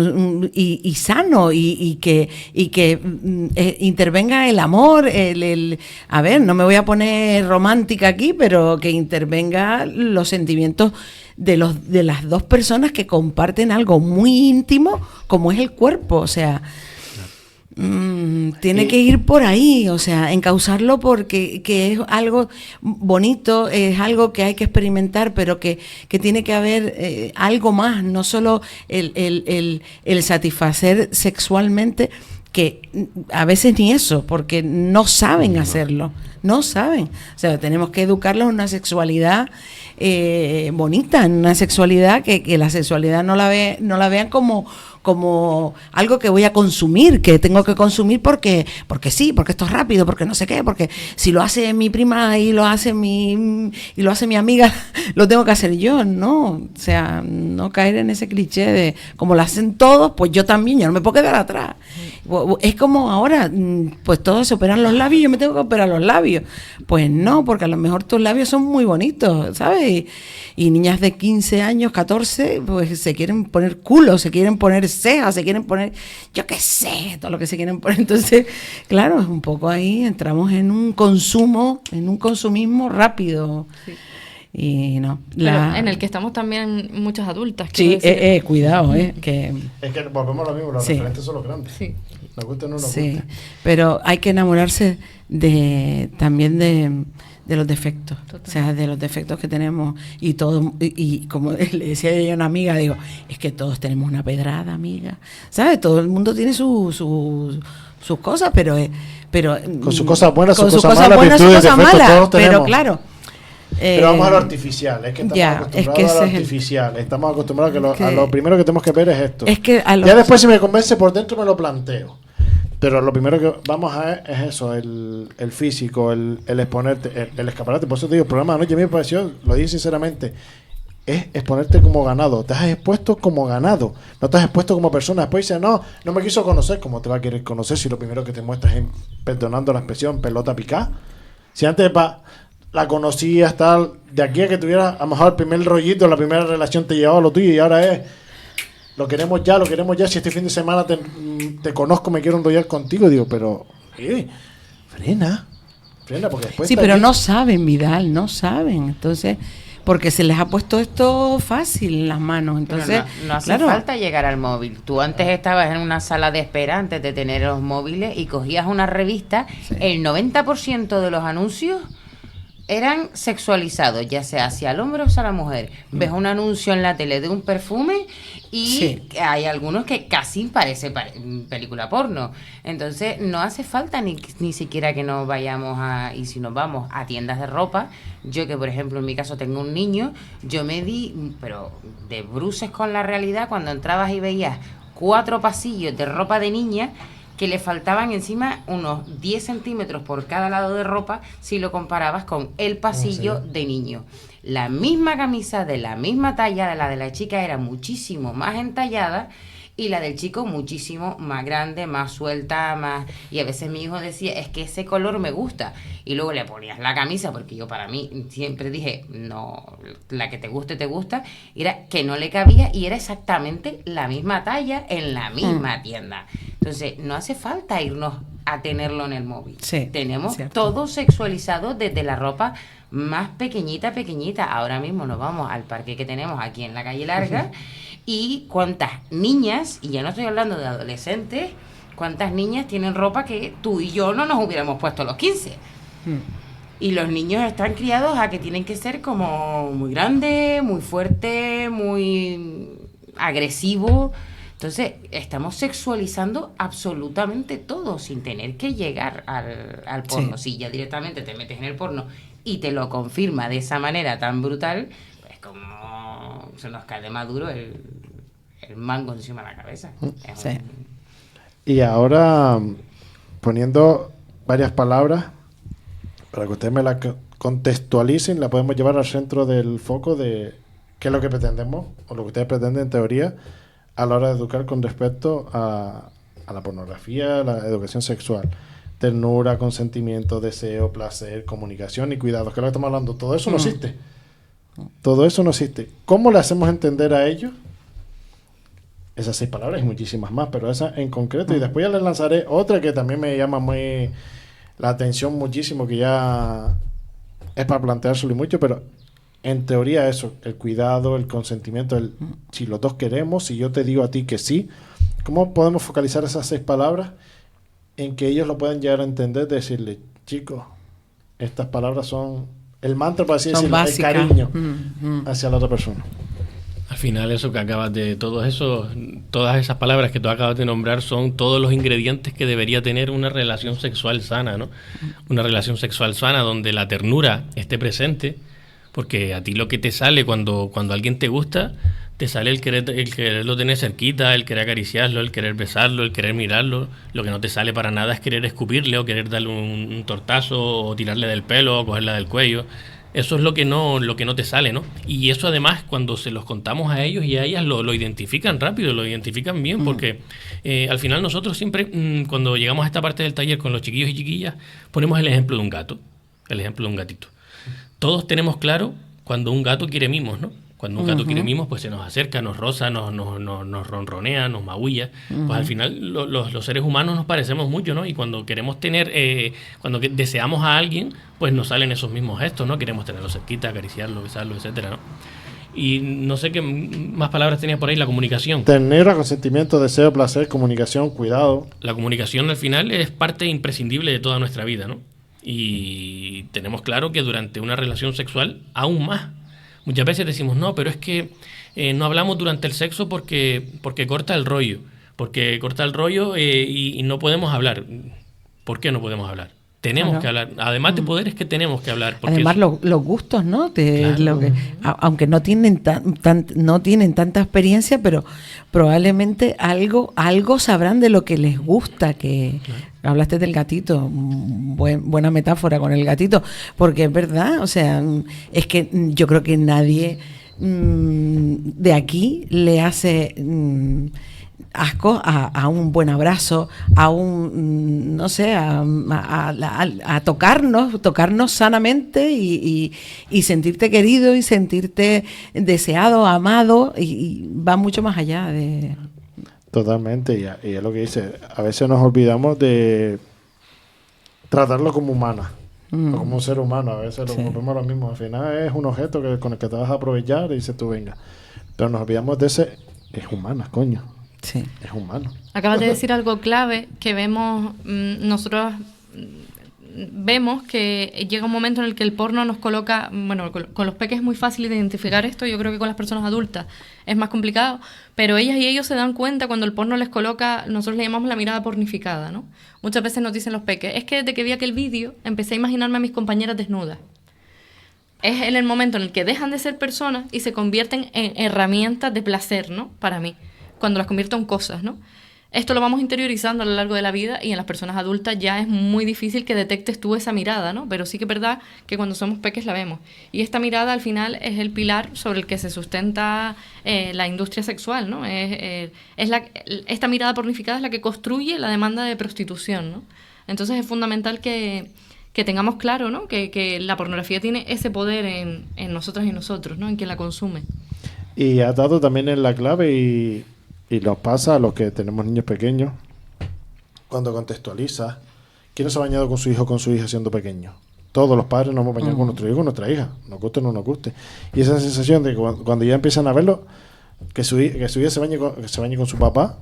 Speaker 3: y sano, y que intervenga el amor, a ver, no me voy a poner romántica aquí, pero que intervenga los sentimientos de las dos personas que comparten algo muy íntimo como es el cuerpo, o sea, tiene que ir por ahí, o sea, encauzarlo, porque que es algo bonito, es algo que hay que experimentar, pero que tiene que haber algo más, no solo el satisfacer sexualmente, que a veces ni eso, porque no saben hacerlo, no saben. O sea, tenemos que educarlos en una sexualidad bonita, en una sexualidad que la sexualidad no la vean como algo que voy a consumir, que tengo que consumir porque sí, porque esto es rápido, porque no sé qué, porque si lo hace mi prima y lo hace mi amiga, lo tengo que hacer yo, ¿no? O sea, no caer en ese cliché de como lo hacen todos, pues yo también, yo no me puedo quedar atrás. Es como ahora, pues todos se operan los labios, yo me tengo que operar los labios. Pues no, porque a lo mejor tus labios son muy bonitos, ¿sabes? Y niñas de 15 años, 14, pues se quieren poner culo, se quieren poner cejas, se quieren poner, yo qué sé, todo lo que se quieren poner. Entonces, claro, es un poco ahí, entramos en un consumismo rápido. Sí. Y no.
Speaker 5: Pero en el que estamos también muchas adultas.
Speaker 3: Sí, cuidado, que...
Speaker 2: Es que volvemos a lo mismo, los referentes son los grandes. Sí. Nos gusta o no nos gusta.
Speaker 3: Pero hay que enamorarse también de los defectos. Total. O sea, de los defectos que tenemos y todo, y como le decía yo a una amiga, digo, es que todos tenemos una pedrada, amiga. ¿Sabes? Todo el mundo tiene sus cosas, pero
Speaker 2: con sus cosas buenas,
Speaker 3: sus
Speaker 2: cosas
Speaker 3: malas,
Speaker 2: virtudes,
Speaker 3: sus cosas
Speaker 2: defectos,
Speaker 3: malas,
Speaker 2: todos tenemos.
Speaker 3: pero claro.
Speaker 2: Pero vamos a lo artificial, es que estamos acostumbrados a lo artificial, estamos acostumbrados a lo primero que tenemos que ver es esto.
Speaker 3: Es que
Speaker 2: ya después si me convence por dentro me lo planteo. Pero lo primero que vamos a ver es eso, el físico, el exponerte, el escaparate. Por eso te digo, el programa de anoche a mí me pareció, lo digo sinceramente, es exponerte como ganado. Te has expuesto como ganado, no te has expuesto como persona. Después dices, no me quiso conocer. ¿Cómo te va a querer conocer si lo primero que te muestras es, perdonando la expresión, pelota picada? Si antes la conocías, tal, de aquí a que tuvieras a lo mejor el primer rollito, la primera relación te llevaba a lo tuyo y ahora es... Lo queremos ya, si este fin de semana te conozco, me quiero enrollar contigo, digo, pero frena, porque después...
Speaker 3: Sí, pero no saben, Vidal, no saben, entonces, porque se les ha puesto esto fácil en las manos, entonces...
Speaker 4: No hace falta llegar al móvil. Tú antes estabas en una sala de espera antes de tener los móviles y cogías una revista, el 90% de los anuncios eran sexualizados, ya sea hacia el hombre o hacia la mujer. Ves un anuncio en la tele de un perfume y hay algunos que casi parece película porno. Entonces no hace falta ni siquiera que nos vayamos y si nos vamos a tiendas de ropa, yo que por ejemplo en mi caso tengo un niño, yo me di, pero de bruces con la realidad cuando entrabas y veías 4 pasillos de ropa de niña que le faltaban encima unos 10 centímetros por cada lado de ropa si lo comparabas con el pasillo de niño. La misma camisa de la misma talla de la chica era muchísimo más entallada y la del chico muchísimo más grande, más suelta, más... Y a veces mi hijo decía, es que ese color me gusta. Y luego le ponías la camisa, porque yo para mí siempre dije, no, la que te gusta, era que no le cabía y era exactamente la misma talla en la misma tienda. Entonces, no hace falta irnos a tenerlo en el móvil.
Speaker 3: Sí,
Speaker 4: tenemos todo sexualizado desde la ropa más pequeñita. Ahora mismo nos vamos al parque que tenemos aquí en la calle Larga y cuántas niñas, y ya no estoy hablando de adolescentes, cuántas niñas tienen ropa que tú y yo no nos hubiéramos puesto a los 15. Y los niños están criados a que tienen que ser como muy grandes, muy fuertes, muy agresivos. Entonces, estamos sexualizando absolutamente todo sin tener que llegar al porno. Si ya directamente te metes en el porno y te lo confirma de esa manera tan brutal, pues como se nos cae de maduro el mango encima de la cabeza.
Speaker 2: Y ahora, poniendo varias palabras, para que ustedes me las contextualicen, la podemos llevar al centro del foco de qué es lo que pretendemos, o lo que ustedes pretenden en teoría, a la hora de educar con respecto a la pornografía, la educación sexual. Ternura, consentimiento, deseo, placer, comunicación y cuidados, que es lo que estamos hablando. Todo eso no existe. Todo eso no existe. ¿Cómo le hacemos entender a ellos esas 6 palabras y muchísimas más, pero esa en concreto? Y después ya les lanzaré otra que también me llama muy la atención muchísimo, que ya es para planteárselo y mucho, pero en teoría eso, el cuidado, el consentimiento, si los dos queremos, si yo te digo a ti que sí, ¿cómo podemos focalizar esas 6 palabras en que ellos lo puedan llegar a entender? Decirle, chicos, estas palabras son el mantra, para así decirlo, el cariño hacia la otra persona.
Speaker 6: Al final eso que acabas de, todas esas palabras que tú acabas de nombrar son todos los ingredientes que debería tener una relación sexual sana, ¿no? Una relación sexual sana donde la ternura esté presente, Porque a ti lo que te sale cuando alguien te gusta, te sale el quererlo tener cerquita, el querer acariciarlo, el querer besarlo, el querer mirarlo. Lo que no te sale para nada es querer escupirle o querer darle un tortazo o tirarle del pelo o cogerla del cuello. Eso es lo que no te sale, ¿no? Y eso además cuando se los contamos a ellos y a ellas lo identifican rápido, lo identifican bien, porque al final nosotros siempre cuando llegamos a esta parte del taller con los chiquillos y chiquillas ponemos el ejemplo de un gato, el ejemplo de un gatito. Todos tenemos claro cuando un gato quiere mimos, ¿no? Cuando un gato quiere mimos, pues se nos acerca, nos roza, nos ronronea, nos maulla. Pues al final los seres humanos nos parecemos mucho, ¿no? Y cuando queremos tener, deseamos a alguien, pues nos salen esos mismos gestos, ¿no? Queremos tenerlo cerquita, acariciarlo, besarlo, etcétera, ¿no? Y no sé qué más palabras tenía por ahí, la comunicación.
Speaker 2: Ternura, consentimiento, deseo, placer, comunicación, cuidado.
Speaker 6: La comunicación al final es parte imprescindible de toda nuestra vida, ¿no? Y tenemos claro que durante una relación sexual, aún más. Muchas veces decimos, no, pero es que no hablamos durante el sexo porque corta el rollo. Porque corta el rollo y no podemos hablar. ¿Por qué no podemos hablar? Tenemos que hablar. Además de poder, es que tenemos que hablar.
Speaker 3: Además, los gustos, ¿no? Aunque no tienen tanta experiencia, pero probablemente algo sabrán de lo que les gusta. Hablaste del gatito, buena metáfora con el gatito, porque es verdad, o sea, es que yo creo que nadie de aquí le hace asco a un buen abrazo, a un, no sé, a tocarnos sanamente y sentirte querido y sentirte deseado, amado, y va mucho más allá de...
Speaker 2: Totalmente, y es lo que dice, a veces nos olvidamos de tratarlo como humana, o como un ser humano, a veces lo volvemos lo mismo, al final es un objeto con el que te vas a aprovechar y dices tú venga, pero nos olvidamos de ese, es humana, coño.
Speaker 3: Sí.
Speaker 2: Es humano.
Speaker 5: Acabas de decir algo clave que vemos, nosotros vemos que llega un momento en el que el porno nos coloca, bueno, con los peques es muy fácil identificar esto, yo creo que con las personas adultas es más complicado, pero ellas y ellos se dan cuenta cuando el porno les coloca, nosotros le llamamos la mirada pornificada, ¿no? Muchas veces nos dicen los peques, es que desde que vi aquel vídeo empecé a imaginarme a mis compañeras desnudas. Es en el momento en el que dejan de ser personas y se convierten en herramientas de placer, ¿no? Para mí. Cuando las convierto en cosas, ¿no? Esto lo vamos interiorizando a lo largo de la vida y en las personas adultas ya es muy difícil que detectes tú esa mirada, ¿no? Pero sí que es verdad que cuando somos peques la vemos. Y esta mirada al final es el pilar sobre el que se sustenta la industria sexual, ¿no? Esta mirada pornificada es la que construye la demanda de prostitución, ¿no? Entonces es fundamental que tengamos claro, ¿no? Que la pornografía tiene ese poder en nosotras y nosotros, ¿no? En quien la consume.
Speaker 2: Y ha dado también en la clave y nos pasa a los que tenemos niños pequeños, cuando contextualiza, ¿quién no se ha bañado con su hijo o con su hija siendo pequeño? Todos los padres nos hemos bañado con nuestro hijo o con nuestra hija, nos guste o no nos guste. Y esa sensación de que cuando ya empiezan a verlo, que su hija se bañe con su papá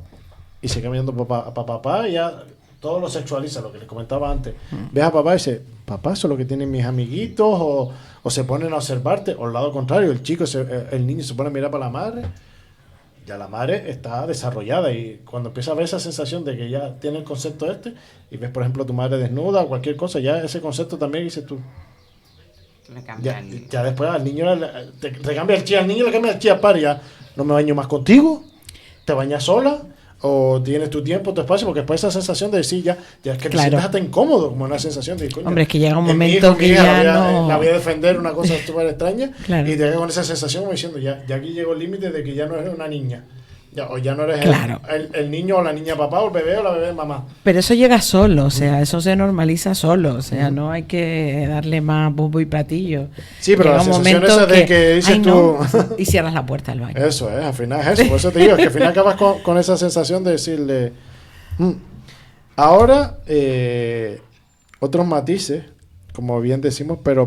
Speaker 2: y se queda mirando a papá y ya todo lo sexualiza, lo que les comentaba antes. Ves a papá y dice, papá, eso es lo que tienen mis amiguitos, o se ponen a observarte, o al lado contrario, el niño se pone a mirar para la madre. Ya la madre está desarrollada y cuando empieza a ver esa sensación de que ya tiene el concepto y ves por ejemplo a tu madre desnuda o cualquier cosa, ya ese concepto también dices tú, ya después al niño te cambia el chi al niño, le cambia el chi al padre, ya no me baño más contigo, te bañas sola o tienes tu tiempo, tu espacio, porque después esa sensación de decir ya es que te sientes hasta incómodo, como una sensación de coño,
Speaker 3: hombre, es que llega un momento que ya
Speaker 2: la voy a defender una cosa súper extraña,
Speaker 3: claro.
Speaker 2: Y te quedas con esa sensación como diciendo ya aquí llegó el límite de que ya no eres una niña. O ya no eres
Speaker 3: claro.
Speaker 2: el niño o la niña papá o el bebé o la bebé mamá.
Speaker 3: Pero eso llega solo, o sea, eso se normaliza solo, o sea, no hay que darle más bombo y platillo.
Speaker 2: Sí, pero
Speaker 3: llega
Speaker 2: la sensación esa de que dices tú...
Speaker 3: No, y cierras la puerta del baño.
Speaker 2: Eso es, al final es eso, por eso te digo, es que al final acabas con esa sensación de decirle... Ahora, otros matices, como bien decimos, pero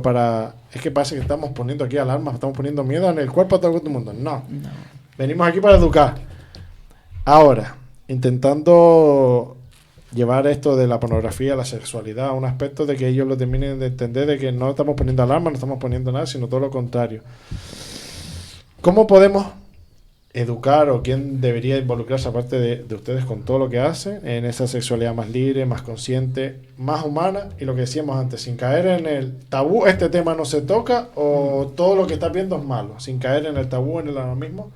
Speaker 2: es que pasa que estamos poniendo aquí alarmas, estamos poniendo miedo en el cuerpo a todo el mundo. No. Venimos aquí para educar. Ahora, intentando llevar esto de la pornografía, la sexualidad, a un aspecto de que ellos lo terminen de entender, de que no estamos poniendo alarma, no estamos poniendo nada, sino todo lo contrario. ¿Cómo podemos educar o quién debería involucrarse aparte de ustedes con todo lo que hacen en esa sexualidad más libre, más consciente, más humana y lo que decíamos antes, sin caer en el tabú, este tema no se toca o todo lo que estás viendo es malo, sin caer en el tabú, en el alarmismo?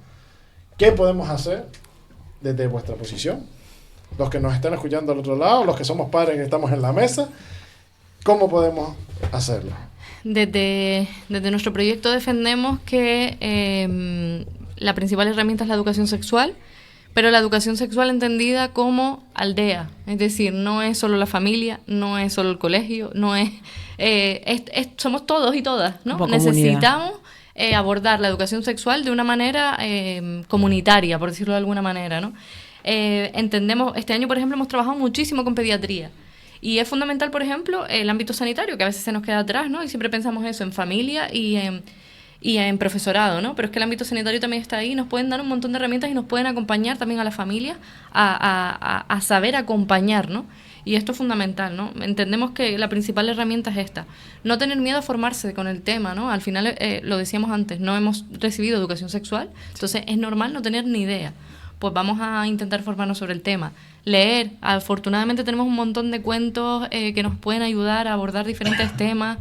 Speaker 2: ¿Qué podemos hacer desde vuestra posición? Los que nos están escuchando al otro lado, los que somos padres que estamos en la mesa, ¿cómo podemos hacerlo?
Speaker 5: Desde nuestro proyecto defendemos que la principal herramienta es la educación sexual, pero la educación sexual entendida como aldea. Es decir, no es solo la familia, no es solo el colegio, no es... somos todos y todas, ¿no? Necesitamos abordar la educación sexual de una manera comunitaria, por decirlo de alguna manera, ¿no? Entendemos, este año, por ejemplo, hemos trabajado muchísimo con pediatría. Y es fundamental, por ejemplo, el ámbito sanitario, que a veces se nos queda atrás, ¿no? Y siempre pensamos eso en familia y en profesorado, ¿no? Pero es que el ámbito sanitario también está ahí, nos pueden dar un montón de herramientas y nos pueden acompañar también a la familia a saber acompañar, ¿no? Y esto es fundamental, ¿no? Entendemos que la principal herramienta es esta. No tener miedo a formarse con el tema, ¿no? Al final, lo decíamos antes, no hemos recibido educación sexual, entonces es normal no tener ni idea. Pues vamos a intentar formarnos sobre el tema. Leer, afortunadamente tenemos un montón de cuentos que nos pueden ayudar a abordar diferentes temas,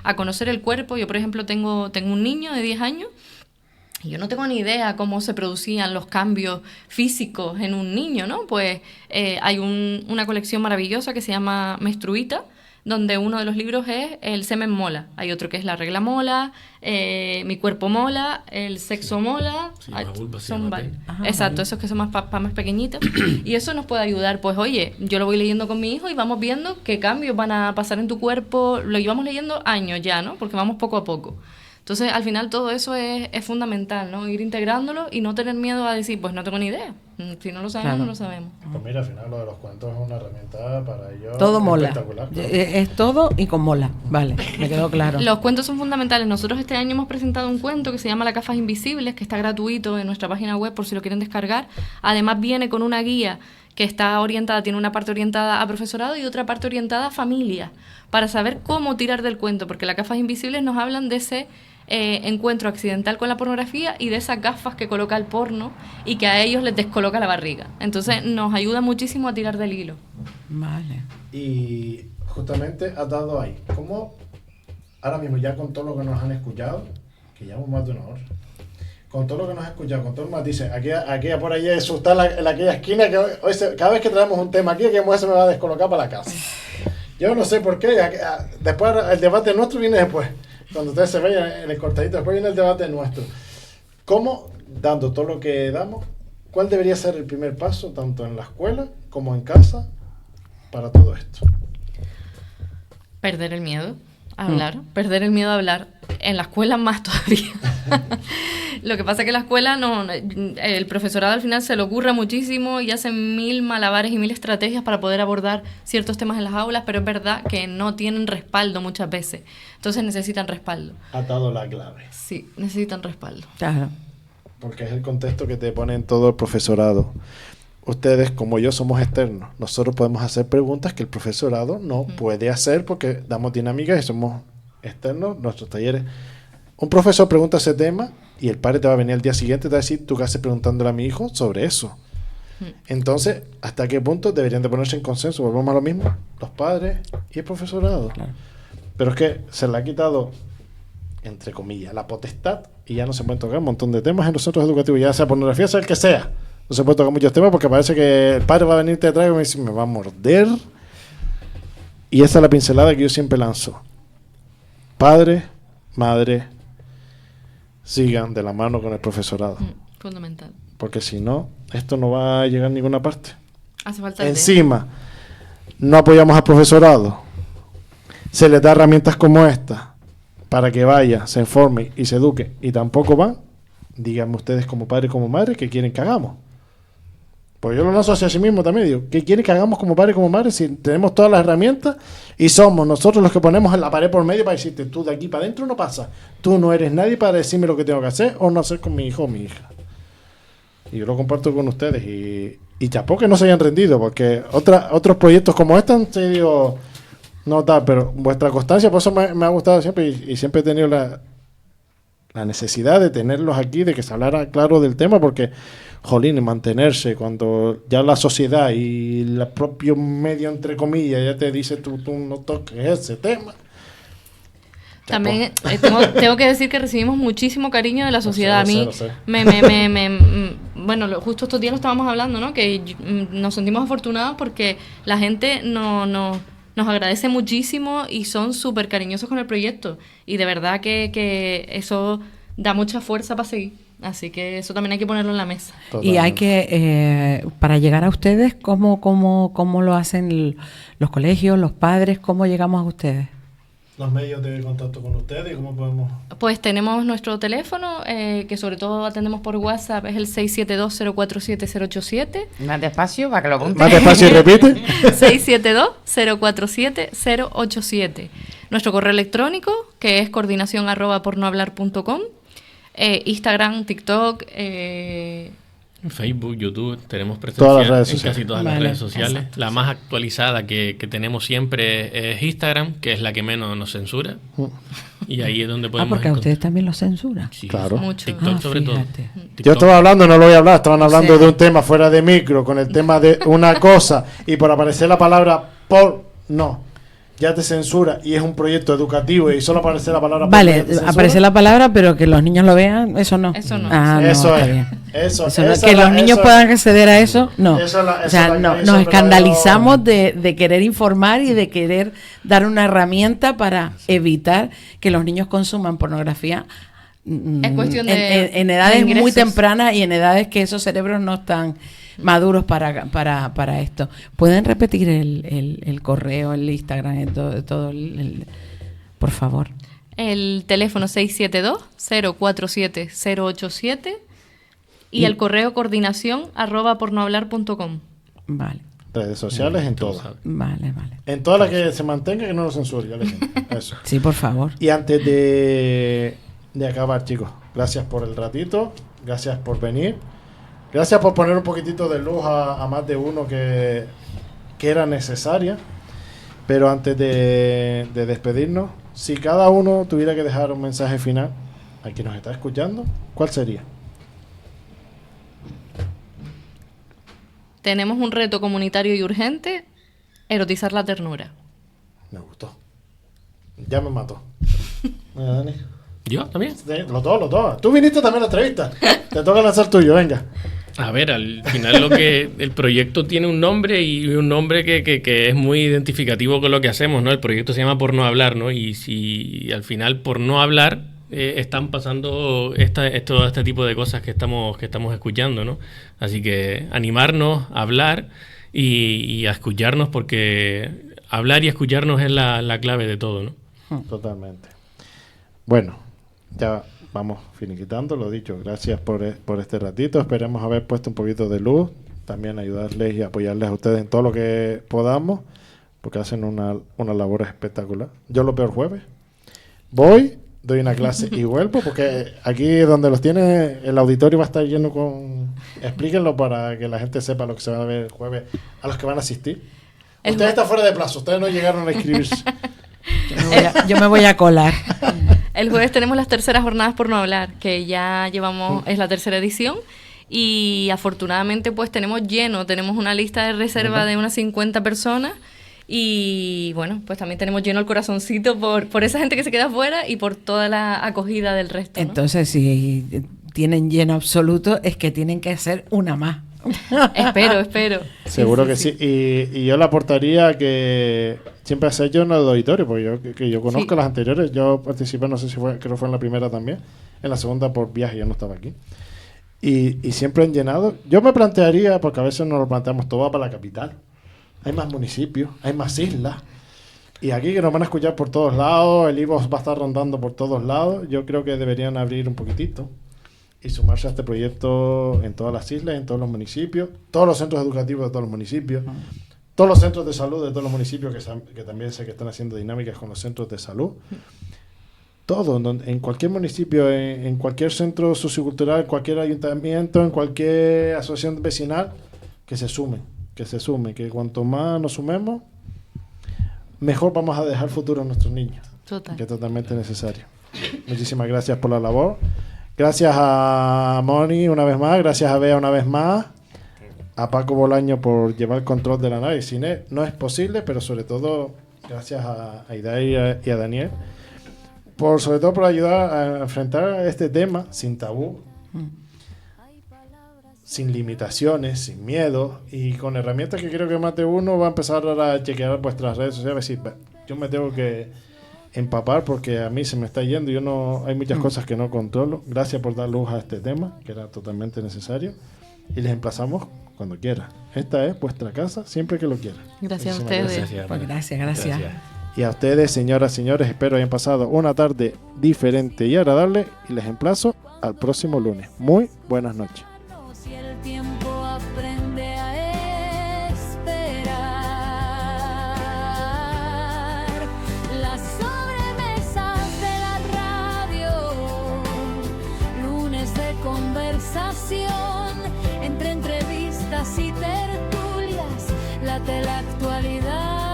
Speaker 5: a conocer el cuerpo. Yo, por ejemplo, tengo un niño de 10 años y yo no tengo ni idea cómo se producían los cambios físicos en un niño, ¿no? Pues hay una colección maravillosa que se llama Menstruita, donde uno de los libros es El semen mola. Hay otro que es La regla mola, Mi cuerpo mola, El sexo mola.
Speaker 6: Sí, la vulva se
Speaker 5: son
Speaker 6: llama pene.
Speaker 5: exacto, esos que son más para más pequeñitos. Y eso nos puede ayudar. Pues oye, yo lo voy leyendo con mi hijo y vamos viendo qué cambios van a pasar en tu cuerpo. Lo llevamos leyendo años ya, ¿no? Porque vamos poco a poco. Entonces, al final, todo eso es fundamental, ¿no? Ir integrándolo y no tener miedo a decir, pues no tengo ni idea. Si no lo sabemos,
Speaker 3: Claro.
Speaker 5: no lo sabemos.
Speaker 2: Pues mira, al final lo de los cuentos es una herramienta para ellos
Speaker 3: Todo mola.
Speaker 2: espectacular. ¿No?
Speaker 3: Es todo y con mola. Vale, me quedó claro.
Speaker 5: Los cuentos son fundamentales. Nosotros este año hemos presentado un cuento que se llama Las gafas invisibles, que está gratuito en nuestra página web por si lo quieren descargar. Además viene con una guía que está orientada, tiene una parte orientada a profesorado y otra parte orientada a familia, para saber cómo tirar del cuento, porque las gafas invisibles nos hablan de ese encuentro accidental con la pornografía y de esas gafas que coloca el porno y que a ellos les descoloca la barriga. Entonces nos ayuda muchísimo a tirar del hilo.
Speaker 3: Vale.
Speaker 2: Y justamente has dado ahí, ¿cómo ahora mismo ya con todo lo que nos han escuchado, que llevamos más de una hora, con todo lo que nos han escuchado, con todo el matices, aquí por ahí eso está en aquella esquina que hoy cada vez que traemos un tema aquí, que mujer se me va a descolocar para la casa. Yo no sé por qué, después el debate nuestro viene después. Cuando ustedes se vean en el cortadito, después viene el debate nuestro. ¿Cómo, dando todo lo que damos, cuál debería ser el primer paso, tanto en la escuela como en casa, para todo esto?
Speaker 5: Perder el miedo a hablar, perder el miedo a hablar. En la escuela más todavía. Lo que pasa es que la escuela el profesorado al final se le ocurre muchísimo y hace 1000 malabares y 1000 estrategias para poder abordar ciertos temas en las aulas, pero es verdad que no tienen respaldo muchas veces. Entonces necesitan respaldo.
Speaker 2: Has dado la clave.
Speaker 5: Sí, necesitan respaldo.
Speaker 3: Claro.
Speaker 2: Porque es el contexto que te pone en todo el profesorado. Ustedes, como yo, somos externos. Nosotros podemos hacer preguntas que el profesorado no puede hacer porque damos dinámicas y somos externos, nuestros talleres. Un profesor pregunta ese tema y el padre te va a venir al día siguiente y te va a decir, ¿tú qué haces preguntándole a mi hijo sobre eso? Entonces, ¿hasta qué punto deberían de ponerse en consenso? Volvemos a lo mismo, los padres y el profesorado.
Speaker 3: Claro.
Speaker 2: Pero es que se le ha quitado, entre comillas, la potestad y ya no se pueden tocar un montón de temas en los centros educativos, ya sea pornografía, sea el que sea. No se puede tocar muchos temas porque parece que el padre va a venirte detrás y me dice, me va a morder. Y esa es la pincelada que yo siempre lanzo. Padre, madre, sigan de la mano con el profesorado.
Speaker 5: Fundamental.
Speaker 2: Porque si no, esto no va a llegar a ninguna parte.
Speaker 5: Hace falta el
Speaker 2: Encima, no apoyamos al profesorado. Se les da herramientas como esta para que vaya, se informe y se eduque y tampoco van. Díganme ustedes como padre y como madre qué quieren que hagamos. Pues yo lo lanzo hacia sí mismo también. Digo, ¿qué quieren que hagamos como padre y como madre si tenemos todas las herramientas y somos nosotros los que ponemos en la pared por medio para decirte, tú de aquí para adentro no pasas? Tú no eres nadie para decirme lo que tengo que hacer o no hacer con mi hijo o mi hija. Y yo lo comparto con ustedes y chapó que no se hayan rendido porque otros proyectos como este han sido no tal, pero vuestra constancia, por eso me ha gustado siempre y siempre he tenido la la necesidad de tenerlos aquí, de que se hablara claro del tema, porque, jolín, mantenerse cuando ya la sociedad y el propio medio, entre comillas, ya te dice tú no toques ese tema.
Speaker 5: También tengo que decir que recibimos muchísimo cariño de la sociedad. A mí,
Speaker 2: Sé.
Speaker 5: bueno, justo estos días lo estábamos hablando, ¿no? Que nos sentimos afortunados porque la gente nos agradece muchísimo y son súper cariñosos con el proyecto. Y de verdad que eso da mucha fuerza para seguir. Así que eso también hay que ponerlo en la mesa.
Speaker 2: Totalmente.
Speaker 3: Y hay que, para llegar a ustedes, ¿cómo lo hacen los colegios, los padres? ¿Cómo llegamos a ustedes?
Speaker 2: Los medios de contacto con ustedes, ¿cómo podemos...?
Speaker 5: Pues tenemos nuestro teléfono, que sobre todo atendemos por WhatsApp, es el 672-047-087.
Speaker 4: Más despacio para que lo apunte.
Speaker 2: Más despacio y repite.
Speaker 5: 672-047-087. Nuestro correo electrónico, que es coordinación@pornohablar.com. Instagram, TikTok,
Speaker 6: Facebook, YouTube, tenemos presencia
Speaker 2: Todas las redes
Speaker 6: en
Speaker 2: sociales.
Speaker 6: casi todas las redes sociales. La más actualizada que tenemos siempre es Instagram, que es la que menos nos censura. Y ahí es donde podemos
Speaker 3: porque a
Speaker 6: encontrar-
Speaker 3: ustedes también los censuran.
Speaker 6: Sí,
Speaker 2: Claro.
Speaker 5: mucho.
Speaker 6: TikTok sobre
Speaker 3: fíjate.
Speaker 6: todo.
Speaker 2: Yo
Speaker 6: TikTok.
Speaker 2: estaba hablando, no lo voy a hablar, estaban hablando
Speaker 3: sea-
Speaker 2: de un tema fuera de micro, con el tema de una cosa, y por aparecer la palabra por no, ya te censura, y es un proyecto educativo, y solo aparece la palabra por
Speaker 3: Vale,
Speaker 2: ya te censura.
Speaker 3: aparece la palabra, pero que los niños lo vean, eso no.
Speaker 5: Eso no.
Speaker 3: Ah, no,
Speaker 2: Eso
Speaker 3: está
Speaker 2: es.
Speaker 3: bien.
Speaker 2: Eso
Speaker 3: no,
Speaker 2: esa
Speaker 3: que
Speaker 2: es
Speaker 3: los
Speaker 2: la-
Speaker 3: niños
Speaker 2: eso-
Speaker 3: puedan acceder a eso, no.
Speaker 2: Eso es la-
Speaker 3: O
Speaker 2: eso
Speaker 3: sea,
Speaker 2: es la-
Speaker 3: no,
Speaker 2: eso
Speaker 3: nos
Speaker 2: es
Speaker 3: escandalizamos de querer informar y de querer dar una herramienta para evitar que los niños consuman pornografía.
Speaker 5: Es cuestión de
Speaker 3: en edades muy
Speaker 5: ingresos.
Speaker 3: tempranas y en edades que esos cerebros no están maduros para esto. ¿Pueden repetir el correo, el Instagram, todo por favor?
Speaker 5: El teléfono 672-047-087 y
Speaker 3: Y-
Speaker 5: el correo coordinación@pornohablar.com.
Speaker 3: Vale,
Speaker 2: Redes sociales en todas.
Speaker 3: vale.
Speaker 2: En todas las que se mantenga, que no lo censure, ya le dije. Eso.
Speaker 3: Sí, por favor.
Speaker 2: Y antes de acabar, chicos, gracias por el ratito, gracias por venir, gracias por poner un poquitito de luz a más de uno que era necesaria. Pero antes de despedirnos, si cada uno tuviera que dejar un mensaje final a quien nos está escuchando, ¿cuál sería?
Speaker 5: Tenemos un reto comunitario y urgente, erotizar la ternura.
Speaker 2: Me gustó. Ya me mató. Dani.
Speaker 6: ¿Yo también?
Speaker 2: Sí, los dos. Tú viniste también a la entrevista. Te toca lanzar tuyo, venga.
Speaker 6: A ver, al final el proyecto tiene un nombre y un nombre que es muy identificativo con lo que hacemos, ¿no? El proyecto se llama Por No Hablar, ¿no? Y si al final por no hablar están pasando todo este tipo de cosas que estamos escuchando, ¿no? Así que animarnos a hablar y a escucharnos, porque hablar y escucharnos es la clave de todo, ¿no?
Speaker 2: Totalmente. Bueno, ya vamos finiquitando, lo dicho. Gracias por este ratito. Esperemos haber puesto un poquito de luz. También ayudarles y apoyarles a ustedes en todo lo que podamos, porque hacen una labor espectacular. Yo lo veo el jueves. Voy, doy una clase y vuelvo, porque aquí donde los tiene el auditorio va a estar lleno con... Explíquenlo para que la gente sepa lo que se va a ver el jueves, a los que van a asistir. Ustedes están fuera de plazo, ustedes no llegaron a inscribirse.
Speaker 3: Yo me voy a colar.
Speaker 5: El jueves tenemos las terceras jornadas por no hablar, que ya llevamos, es la tercera edición. Y afortunadamente pues tenemos una lista de reserva de unas 50 personas. Y bueno, pues también tenemos lleno el corazoncito por esa gente que se queda fuera y por toda la acogida del resto, ¿no?
Speaker 3: Entonces, si tienen lleno absoluto, es que tienen que hacer una más.
Speaker 5: Espero.
Speaker 2: Seguro que sí. Y yo le aportaría que siempre hacer yo en el auditorio, porque yo conozco las anteriores. Yo participé, no sé si creo que fue en la primera también. En la segunda por viaje, ya no estaba aquí. Y siempre han llenado. Yo me plantearía, porque a veces nos lo planteamos todo va para la capital. Hay más municipios, hay más islas. Y aquí que nos van a escuchar por todos lados, el iVoox va a estar rondando por todos lados. Yo creo que deberían abrir un poquitito y sumarse a este proyecto en todas las islas, en todos los municipios, todos los centros educativos de todos los municipios, todos los centros de salud de todos los municipios, que también sé que están haciendo dinámicas con los centros de salud. Todo, en cualquier municipio, en cualquier centro sociocultural, cualquier ayuntamiento, en cualquier asociación vecinal, que se sume, que cuanto más nos sumemos, mejor vamos a dejar futuro a nuestros niños.
Speaker 5: Total.
Speaker 2: Que es totalmente necesario. Muchísimas gracias por la labor. Gracias a Moni una vez más, gracias a Bea una vez más, a Paco Bolaño por llevar el control de la nave. Sin él no es posible, pero sobre todo gracias a Idai y a Daniel, sobre todo por ayudar a enfrentar este tema sin tabú, sin limitaciones, sin miedo y con herramientas que creo que más de uno va a empezar ahora a chequear vuestras redes sociales y decir, yo me tengo que empapar porque a mí se me está yendo, hay muchas cosas que no controlo. Gracias por dar luz a este tema que era totalmente necesario y les emplazamos cuando quieran. Esta es vuestra casa siempre que lo quieran.
Speaker 5: Gracias a
Speaker 2: Muchísimas
Speaker 5: ustedes.
Speaker 3: Pues gracias.
Speaker 2: Y a ustedes, señoras, señores, espero hayan pasado una tarde diferente y agradable y les emplazo al próximo lunes. Muy buenas noches.
Speaker 1: Si el tiempo aprende a esperar, las sobremesas de la radio, lunes de conversación, entre entrevistas y tertulias, late la actualidad.